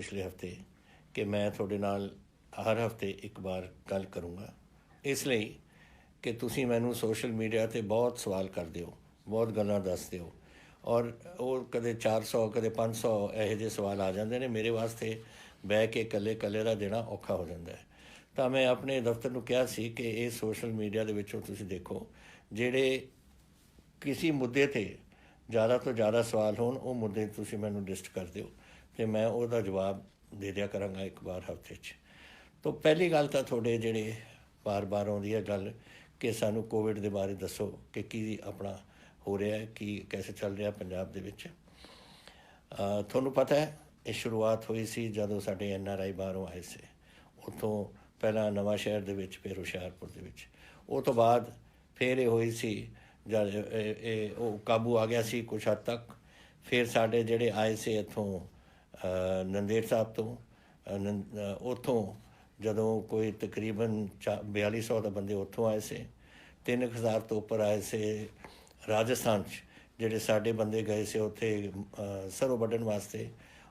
पिछले हफ्ते कि मैं तुहाडे नाल हर हफ्ते एक बार गल करूँगा, इसलिए कि तुसीं मैनूं सोशल मीडिया ते बहुत सवाल करदे हो, बहुत गल्लां दसदे हो और वो कदे 400 कदे 500 ਇਹੋ ਜਿਹੇ सवाल आ जाते हैं। मेरे वास्ते बह के कल्ले कल्ले दा देना औखा हो जाता है। तो मैं अपने दफ्तर नूं कहा सी कि ये सोशल मीडिया दे विचों तुसीं देखो ਜਿਹੜੇ किसी मुद्दे ते ज़्यादा तो ज़्यादा सवाल होण, वो मुद्दे तुसीं मैनूं लिस्ट कर दिओ ते मैं ਉਹਦਾ जवाब दे दिया करांगा एक बार हफ्ते 'ਚ। तो पहली गल तो थोड़े ਜਿਹੜੇ बार बार आउंदी है गल कि सानूं कोविड के बारे दसो कि की अपना हो रहा है, की कैसे चल रहा पंजाब दे विच। तुहानूं पता है ये शुरुआत हुई सी जदों साडे NRI बाहरों आए से, उत्थों पहला नवां शहर दे विच, फिर हुशियारपुर दे विच, उस तो बाद फिर ये हुई सी जब वो काबू आ गया सी कुछ हद तक। फिर साडे जिहड़े आए से इत्थों नंदेड़ साहब तो उत्थों जदों कोई तकरीबन 4200 तो बंदे उत्थों आए से, 3000 तो उपर आए से राजस्थान जिहड़े साडे बंदे गए से उत्थे सरों वड्ढण वास्ते,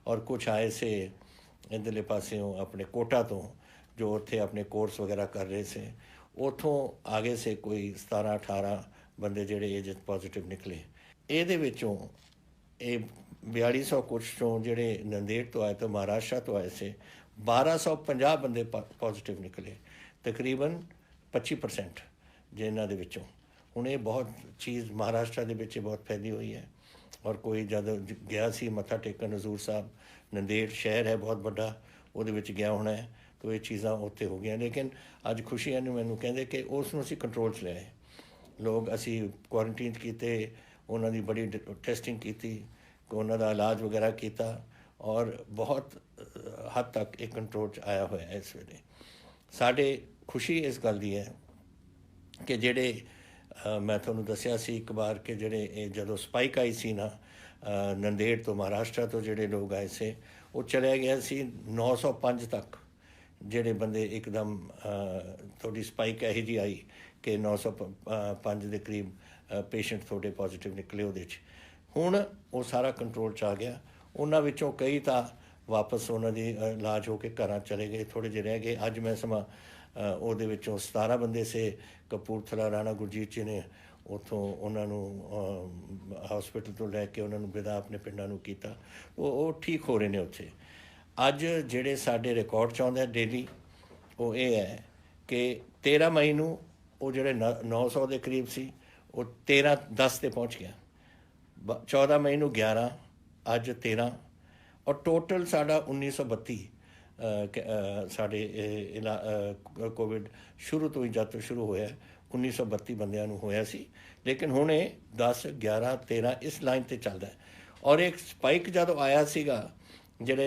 और कुछ आए से इधरले पासियों अपने कोटा तो जो उत्थे अपने कोर्स वगैरह कर रहे से, उत्थों आगे से कोई 17-18 बंदे जिहड़े एज पॉजिटिव निकले। ਇਹਦੇ ਵਿੱਚੋਂ ਇਹ 4200 कुछ चों जिहड़े नंदेड़ तो आए तो महाराष्ट्र तो आए से 1250 बंदे पॉजिटिव निकले, तकरीबन 25% जिन्हां दे विचों। हुण ये बहुत चीज़ महाराष्ट्र दे विच बहुत फैली हुई है, और कोई जद गया सी मत्था टेकन हजूर साहब, नंदेड़ शहर है बहुत बड़ा, ਉਹਦੇ ਵਿੱਚ ਗਿਆ होना है, तो ये चीज़ां उत्थे हो गई। लेकिन अज खुशी है मैनूं कहंदे कि उस नूं असीं कंट्रोल च लिआए, लोग असी क्वारंटीन किए, उन्होंने बड़ी टेस्टिंग की, उन्हों का इलाज वगैरह किया, और बहुत हद तक एक कंट्रोल च आया हुआ है इस वेले। साढ़े खुशी इस गल की है कि जेडे मैं थोनों दसिया सी एक बार कि जेडे जदों स्पाइक आई सी ना नंदेड़ तो महाराष्ट्र तो जेडे लोग आए से, वो चलिया गया सी 905 तक जेडे बंदे एकदम थोड़ी स्पाइक यही जी आई कि 905 के करीब पेशेंट थोड़े पॉजिटिव निकले। वो हुण वो सारा कंट्रोल च आ गया। उन्हां विचों कई तो वापस उन्होंने इलाज हो के घर चले गए, थोड़े जे रह गए। अज मैं समा ਉਹਦੇ ਵਿੱਚੋਂ 17 ਬੰਦੇ ਸੇ ਕਪੂਰਥਲਾ ਰਾਣਾ ਗੁਰਜੀਤ ਜੀ ਨੇ ਉੱਥੋਂ ਉਹਨਾਂ ਨੂੰ ਹਸਪੀਟਲ ਤੋਂ ਲੈ ਕੇ ਉਹਨਾਂ ਨੂੰ ਵਿਦਾ ਆਪਣੇ ਪਿੰਡਾਂ ਨੂੰ ਕੀਤਾ, ਉਹ ਠੀਕ ਹੋ ਰਹੇ ਨੇ ਉੱਥੇ। ਅੱਜ ਜਿਹੜੇ ਸਾਡੇ ਰਿਕਾਰਡ 'ਚ ਆਉਂਦੇ ਡੇਲੀ ਉਹ ਇਹ ਹੈ ਕਿ 13 ਮਈ ਨੂੰ ਉਹ ਜਿਹੜੇ 900 ਦੇ ਕਰੀਬ ਸੀ ਉਹ 13-10 ਤੇ ਪਹੁੰਚ ਗਿਆ, 14 ਮਈ ਨੂੰ 11, ਅੱਜ 13, ਔਰ ਟੋਟਲ ਸਾਡਾ 1932 साढ़े कोविड शुरू तो ही जब तो शुरू होया 1932 बंदियां नूं होया सी, लेकिन हुण 10, 11, 13 इस लाइन ते चलदा है। और एक स्पाइक जदों आया सीगा जिहड़े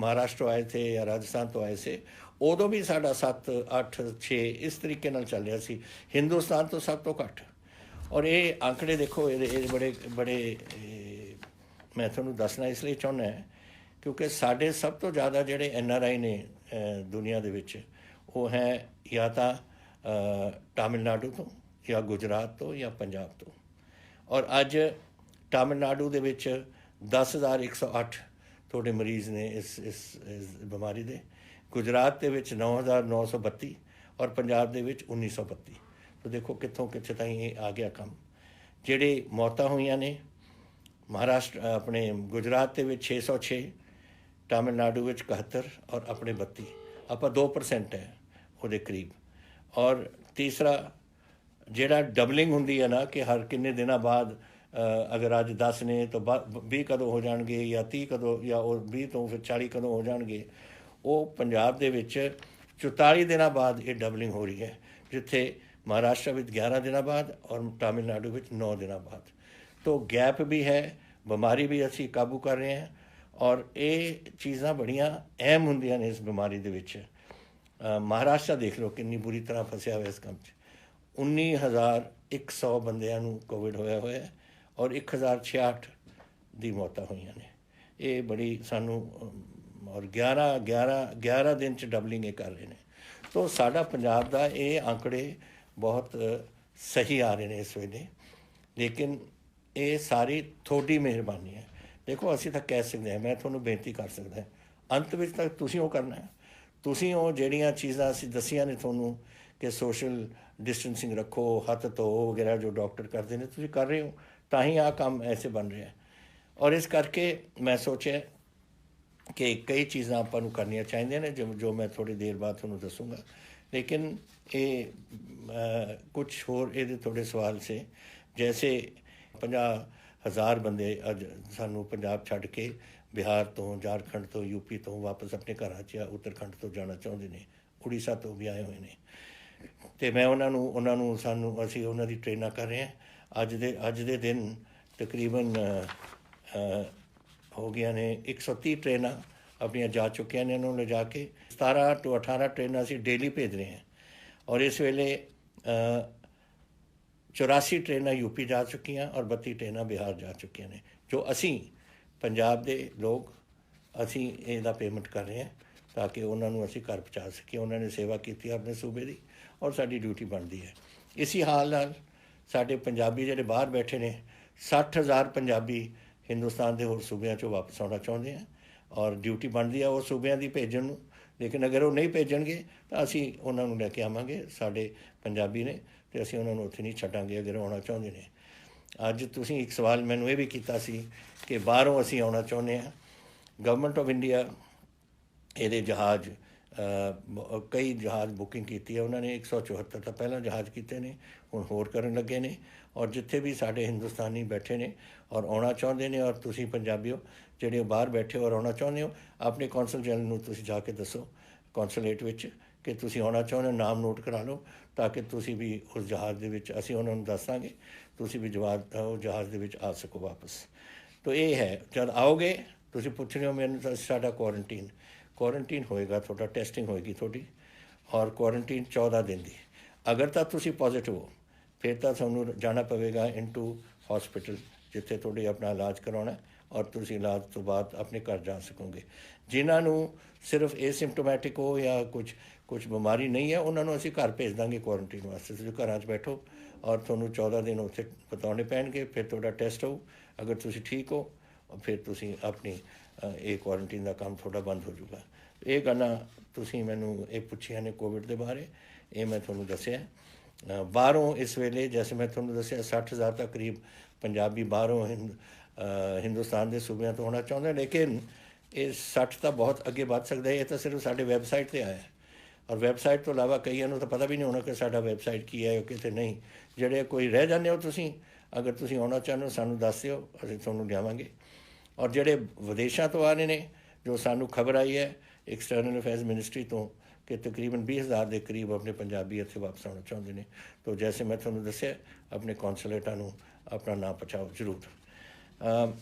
महाराष्ट्र आए थे या राजस्थान तो आए से, उदों भी साडा 7, 8, 6 इस तरीके नाल चल रहा सी, हिंदुस्तान तो सब तो घट। और ये आंकड़े देखो ये बड़े बड़े मैं तुहानूं दसना इसलिए चाहुंदा है क्योंकि साढ़े सब तो ज़्यादा जोड़े NRI ने दुनिया दे विच वो हैं या तो तमिलनाडु तो या गुजरात तो या पंजाब तो। और अज तमिलनाडु दे विच 10,108 थोड़े मरीज़ ने इस बीमारी दे, गुजरात दे विच 9,932 और पंजाब दे विच 1,932। तो देखो कित्थों कित्थे ताईं आ गया कम। जिहड़े मौतां होईयां ने महाराष्ट्र अपने गुजरात दे विच 606, तमिलनाडु में 71 और अपने 32, आप 2% है वो करीब। और तीसरा जेड़ा डबलिंग होंगी है ना कि हर किन्ने दिनों बाद अगर अज 10 ने तो 20 कदों हो जाएंगे या 30 कदों या 20 तो फिर 40 कदों हो जाएंगे, वो पंजाब दे विच 44 दिनों बाद ये डबलिंग हो रही है, जिथे महाराष्ट्र में 11 दिनों बाद और तमिलनाडु में 9 दिनों बाद। तो गैप भी है, बीमारी भी असी काबू कर रहे हैं, और ये चीज़ां बड़ियां अहम होंदियां ने इस बीमारी दे विच। महाराष्ट्र देख लो कितनी बुरी तरह फसिया हुआ इस काम 19,100 बंदियां नूं कोविड होया हुआ है और 1,066 दी मौतां होईयां ने। ये बड़ी सानू और 11 दिन च डबलिंग ये कर रहे हैं। तो साडा पंजाब दा ये आंकड़े बहुत सही आ रहे हैं इस वेले, लेकिन ये सारी थोड़ी मेहरबानी है। देखो असी तो कह सकते हैं, मैं थोनों बेनती कर सकता ਅੰਤ ਵਿੱਚ ਤਾਂ ਤੁਸੀਂ ਉਹ ਕਰਨਾ ਹੈ। ਤੁਸੀਂ ਉਹ ਜਿਹੜੀਆਂ ਚੀਜ਼ਾਂ ਅਸੀਂ ਦੱਸੀਆਂ ਨੇ ਤੁਹਾਨੂੰ ਕਿ ਸੋਸ਼ਲ ਡਿਸਟੈਂਸਿੰਗ ਰੱਖੋ, ਹੱਥ ਧੋਵੋ ਵਗੈਰਾ, ਜੋ ਡਾਕਟਰ ਕਰਦੇ ਨੇ ਤੁਸੀਂ ਕਰ ਰਹੇ ਹੋ, ਤਾਂ ਹੀ ਆਹ ਕੰਮ ਐਸੇ ਬਣ ਰਿਹਾ। ਔਰ ਇਸ ਕਰਕੇ ਮੈਂ ਸੋਚਿਆ ਕਿ ਕਈ ਚੀਜ਼ਾਂ ਆਪਾਂ ਨੂੰ ਕਰਨੀਆਂ ਚਾਹੀਦੀਆਂ ਨੇ, ਜੋ ਮੈਂ ਥੋੜ੍ਹੀ ਦੇਰ ਬਾਅਦ ਤੁਹਾਨੂੰ ਦੱਸੂੰਗਾ। ਲੇਕਿਨ ਇਹ ਕੁਛ ਹੋਰ ਇਹਦੇ ਥੋੜ੍ਹੇ ਸਵਾਲ ਸੇ, ਜੈਸੇ 50,000 ਬੰਦੇ ਅੱਜ ਸਾਨੂੰ ਪੰਜਾਬ ਛੱਡ ਕੇ ਬਿਹਾਰ ਤੋਂ, ਝਾਰਖੰਡ ਤੋਂ, ਯੂਪੀ ਤੋਂ ਵਾਪਸ ਆਪਣੇ ਘਰਾਂ 'ਚ ਜਾਂ ਉੱਤਰਾਖੰਡ ਤੋਂ ਜਾਣਾ ਚਾਹੁੰਦੇ ਨੇ, ਉੜੀਸਾ ਤੋਂ ਵੀ ਆਏ ਹੋਏ ਨੇ। ਅਤੇ ਮੈਂ ਉਹਨਾਂ ਨੂੰ ਅਸੀਂ ਉਹਨਾਂ ਦੀ ਟ੍ਰੇਨਾਂ ਕਰ ਰਹੇ ਹਾਂ। ਅੱਜ ਦੇ ਦਿਨ ਤਕਰੀਬਨ ਹੋ ਗਈਆਂ ਨੇ 130 ਟ੍ਰੇਨਾਂ ਆਪਣੀਆਂ ਜਾ ਚੁੱਕੀਆਂ ਨੇ। ਉਹਨਾਂ ਨੂੰ ਲਿਜਾ ਕੇ 17 ਤੋਂ 18 ਟ੍ਰੇਨਾਂ ਅਸੀਂ ਡੇਲੀ ਭੇਜ ਰਹੇ ਹਾਂ। ਔਰ ਇਸ ਵੇਲੇ 84 ਟ੍ਰੇਨਾਂ ਯੂਪੀ ਜਾ ਚੁੱਕੀਆਂ ਔਰ 32 ਟ੍ਰੇਨਾਂ ਬਿਹਾਰ ਜਾ ਚੁੱਕੀਆਂ ਨੇ, ਜੋ ਅਸੀਂ ਪੰਜਾਬ ਦੇ ਲੋਕ ਅਸੀਂ ਇਹਦਾ ਪੇਮੈਂਟ ਕਰ ਰਹੇ ਹਾਂ ਤਾਂ ਕਿ ਉਹਨਾਂ ਨੂੰ ਅਸੀਂ ਘਰ ਪਹੁੰਚਾ ਸਕੀਏ। ਉਹਨਾਂ ਨੇ ਸੇਵਾ ਕੀਤੀ ਆਪਣੇ ਸੂਬੇ ਦੀ ਔਰ ਸਾਡੀ ਡਿਊਟੀ ਬਣਦੀ ਹੈ। ਇਸੀ ਹਾਲ ਨਾਲ ਸਾਡੇ ਪੰਜਾਬੀ ਜਿਹੜੇ ਬਾਹਰ ਬੈਠੇ ਨੇ, 60,000 ਪੰਜਾਬੀ ਹਿੰਦੁਸਤਾਨ ਦੇ ਹੋਰ ਸੂਬਿਆਂ 'ਚੋਂ ਵਾਪਸ ਆਉਣਾ ਚਾਹੁੰਦੇ ਆ ਔਰ ਡਿਊਟੀ ਬਣਦੀ ਆ ਉਹ ਸੂਬਿਆਂ ਦੀ ਭੇਜਣ ਨੂੰ। ਲੇਕਿਨ ਅਗਰ ਉਹ ਨਹੀਂ ਭੇਜਣਗੇ ਤਾਂ ਅਸੀਂ ਉਹਨਾਂ ਨੂੰ ਲੈ ਕੇ ਆਵਾਂਗੇ। ਸਾਡੇ ਪੰਜਾਬੀ ਨੇ ਅਤੇ ਅਸੀਂ ਉਹਨਾਂ ਨੂੰ ਉੱਥੇ ਨਹੀਂ ਛੱਡਾਂਗੇ ਅਗਰ ਆਉਣਾ ਚਾਹੁੰਦੇ ਨੇ। ਅੱਜ ਤੁਸੀਂ ਇੱਕ ਸਵਾਲ ਮੈਨੂੰ ਇਹ ਵੀ ਕੀਤਾ ਸੀ ਕਿ ਬਾਹਰੋਂ ਅਸੀਂ ਆਉਣਾ ਚਾਹੁੰਦੇ ਹਾਂ। ਗਵਰਨਮੈਂਟ ਆਫ ਇੰਡੀਆ ਇਹਦੇ ਜਹਾਜ਼ ਕਈ ਜਹਾਜ਼ ਬੁਕਿੰਗ ਕੀਤੀ ਹੈ ਉਹਨਾਂ ਨੇ। 174 ਤਾਂ ਪਹਿਲਾਂ ਜਹਾਜ਼ ਕੀਤੇ ਨੇ, ਹੁਣ ਹੋਰ ਕਰਨ ਲੱਗੇ ਨੇ। ਔਰ ਜਿੱਥੇ ਵੀ ਸਾਡੇ ਹਿੰਦੁਸਤਾਨੀ ਬੈਠੇ ਨੇ ਔਰ ਆਉਣਾ ਚਾਹੁੰਦੇ ਨੇ, ਔਰ ਤੁਸੀਂ ਪੰਜਾਬੀਓ ਜਿਹੜੇ ਬਾਹਰ ਬੈਠੇ ਹੋ ਔਰ ਆਉਣਾ ਚਾਹੁੰਦੇ ਹੋ, ਆਪਣੇ ਕੌਂਸਲ ਜਨਰਲ ਨੂੰ ਤੁਸੀਂ ਜਾ ਕੇ ਦੱਸੋ ਕੌਂਸੂਲੇਟ ਵਿੱਚ ਕਿ ਤੁਸੀਂ ਆਉਣਾ ਚਾਹੁੰਦੇ ਹੋ, ਨਾਮ ਨੋਟ ਕਰਾ ਲਓ ਤਾਂ ਕਿ ਤੁਸੀਂ ਵੀ ਉਸ ਜਹਾਜ਼ ਦੇ ਵਿੱਚ, ਅਸੀਂ ਉਹਨਾਂ ਨੂੰ ਦੱਸਾਂਗੇ, ਤੁਸੀਂ ਵੀ ਉਹ ਜਹਾਜ਼ ਦੇ ਵਿੱਚ ਆ ਸਕੋ ਵਾਪਸ। ਤਾਂ ਇਹ ਹੈ, ਜਦ ਆਓਗੇ ਤੁਸੀਂ ਪੁੱਛ ਰਹੇ ਹੋ ਮੈਨੂੰ ਸਾਡਾ ਕੁਆਰੰਟੀਨ ਹੋਏਗਾ, ਤੁਹਾਡਾ ਟੈਸਟਿੰਗ ਹੋਏਗੀ ਤੁਹਾਡੀ, ਔਰ ਕੁਆਰੰਟੀਨ 14 ਦਿਨ ਦੀ। ਅਗਰ ਤਾਂ ਤੁਸੀਂ ਪੋਜ਼ੀਟਿਵ ਹੋ ਫਿਰ ਤਾਂ ਤੁਹਾਨੂੰ ਜਾਣਾ ਪਵੇਗਾ ਇਨਟੂ ਹੌਸਪੀਟਲ, ਜਿੱਥੇ ਤੁਹਾਡੇ ਆਪਣਾ ਇਲਾਜ ਕਰਾਉਣਾ ਔਰ ਤੁਸੀਂ ਇਲਾਜ ਤੋਂ ਬਾਅਦ ਆਪਣੇ ਘਰ ਜਾ ਸਕੋਗੇ। ਜਿਨ੍ਹਾਂ ਨੂੰ ਸਿਰਫ ਏਸਿਮਟੋਮੈਟਿਕ ਹੋ ਜਾਂ ਕੁਝ ਬਿਮਾਰੀ ਨਹੀਂ ਹੈ, ਉਹਨਾਂ ਨੂੰ ਅਸੀਂ ਘਰ ਭੇਜ ਦਾਂਗੇ ਕੁਆਰੰਟੀਨ ਵਾਸਤੇ। ਤੁਸੀਂ ਘਰਾਂ 'ਚ ਬੈਠੋ ਔਰ ਤੁਹਾਨੂੰ 14 ਦਿਨ ਉੱਥੇ ਬਿਤਾਉਣੇ ਪੈਣਗੇ। ਫਿਰ ਤੁਹਾਡਾ ਟੈਸਟ ਹੋਊ, ਅਗਰ ਤੁਸੀਂ ਠੀਕ ਹੋ ਫਿਰ ਤੁਸੀਂ ਆਪਣੀ ਇਹ ਕੁਆਰੰਟੀਨ ਦਾ ਕੰਮ ਤੁਹਾਡਾ ਬੰਦ ਹੋ ਜਾਊਗਾ। ਇਹ ਗੱਲਾਂ ਤੁਸੀਂ ਮੈਨੂੰ ਇਹ ਪੁੱਛੀਆਂ ਨੇ ਕੋਵਿਡ ਦੇ ਬਾਰੇ, ਇਹ ਮੈਂ ਤੁਹਾਨੂੰ ਦੱਸਿਆ। ਬਾਹਰੋਂ ਇਸ ਵੇਲੇ ਜੈਸੇ ਮੈਂ ਤੁਹਾਨੂੰ ਦੱਸਿਆ 60,000 ਤੱਕ ਕਰੀਬ ਪੰਜਾਬੀ ਬਾਹਰੋਂ ਹਿੰਦੁਸਤਾਨ ਦੇ ਸੂਬਿਆਂ ਤੋਂ ਆਉਣਾ ਚਾਹੁੰਦੇ। ਲੇਕਿਨ ਇਹ 60 ਤਾਂ ਬਹੁਤ ਅੱਗੇ ਵੱਧ ਸਕਦਾ ਹੈ। ਇਹ ਤਾਂ ਸਿਰਫ ਸਾਡੇ ਵੈਬਸਾਈਟ 'ਤੇ ਆਇਆ ਔਰ ਵੈਬਸਾਈਟ ਤੋਂ ਇਲਾਵਾ ਕਈਆਂ ਨੂੰ ਤਾਂ ਪਤਾ ਵੀ ਨਹੀਂ ਹੋਣਾ ਕਿ ਸਾਡਾ ਵੈਬਸਾਈਟ ਕੀ ਹੈ ਕਿਤੇ ਨਹੀਂ। ਜਿਹੜੇ ਕੋਈ ਰਹਿ ਜਾਂਦੇ ਹੋ ਤੁਸੀਂ, ਅਗਰ ਤੁਸੀਂ ਆਉਣਾ ਚਾਹੁੰਦੇ ਹੋ ਸਾਨੂੰ ਦੱਸ ਦਿਓ, ਅਸੀਂ ਤੁਹਾਨੂੰ ਲਿਆਵਾਂਗੇ। ਔਰ ਜਿਹੜੇ ਵਿਦੇਸ਼ਾਂ ਤੋਂ ਆ ਰਹੇ ਨੇ, ਜੋ ਸਾਨੂੰ ਖਬਰ ਆਈ ਹੈ ਐਕਸਟਰਨਲ ਅਫੇਅਰਸ ਮਿਨਿਸਟਰੀ ਤੋਂ ਕਿ ਤਕਰੀਬਨ 20,000 ਦੇ ਕਰੀਬ ਆਪਣੇ ਪੰਜਾਬੀ ਇੱਥੇ ਵਾਪਸ ਆਉਣਾ ਚਾਹੁੰਦੇ ਨੇ। ਤਾਂ ਜੈਸੇ ਮੈਂ ਤੁਹਾਨੂੰ ਦੱਸਿਆ ਆਪਣੇ ਕੌਂਸੂਲੇਟਾਂ ਨੂੰ ਆਪਣਾ ਨਾਂ ਪਹੁੰਚਾਓ ਜ਼ਰੂਰ।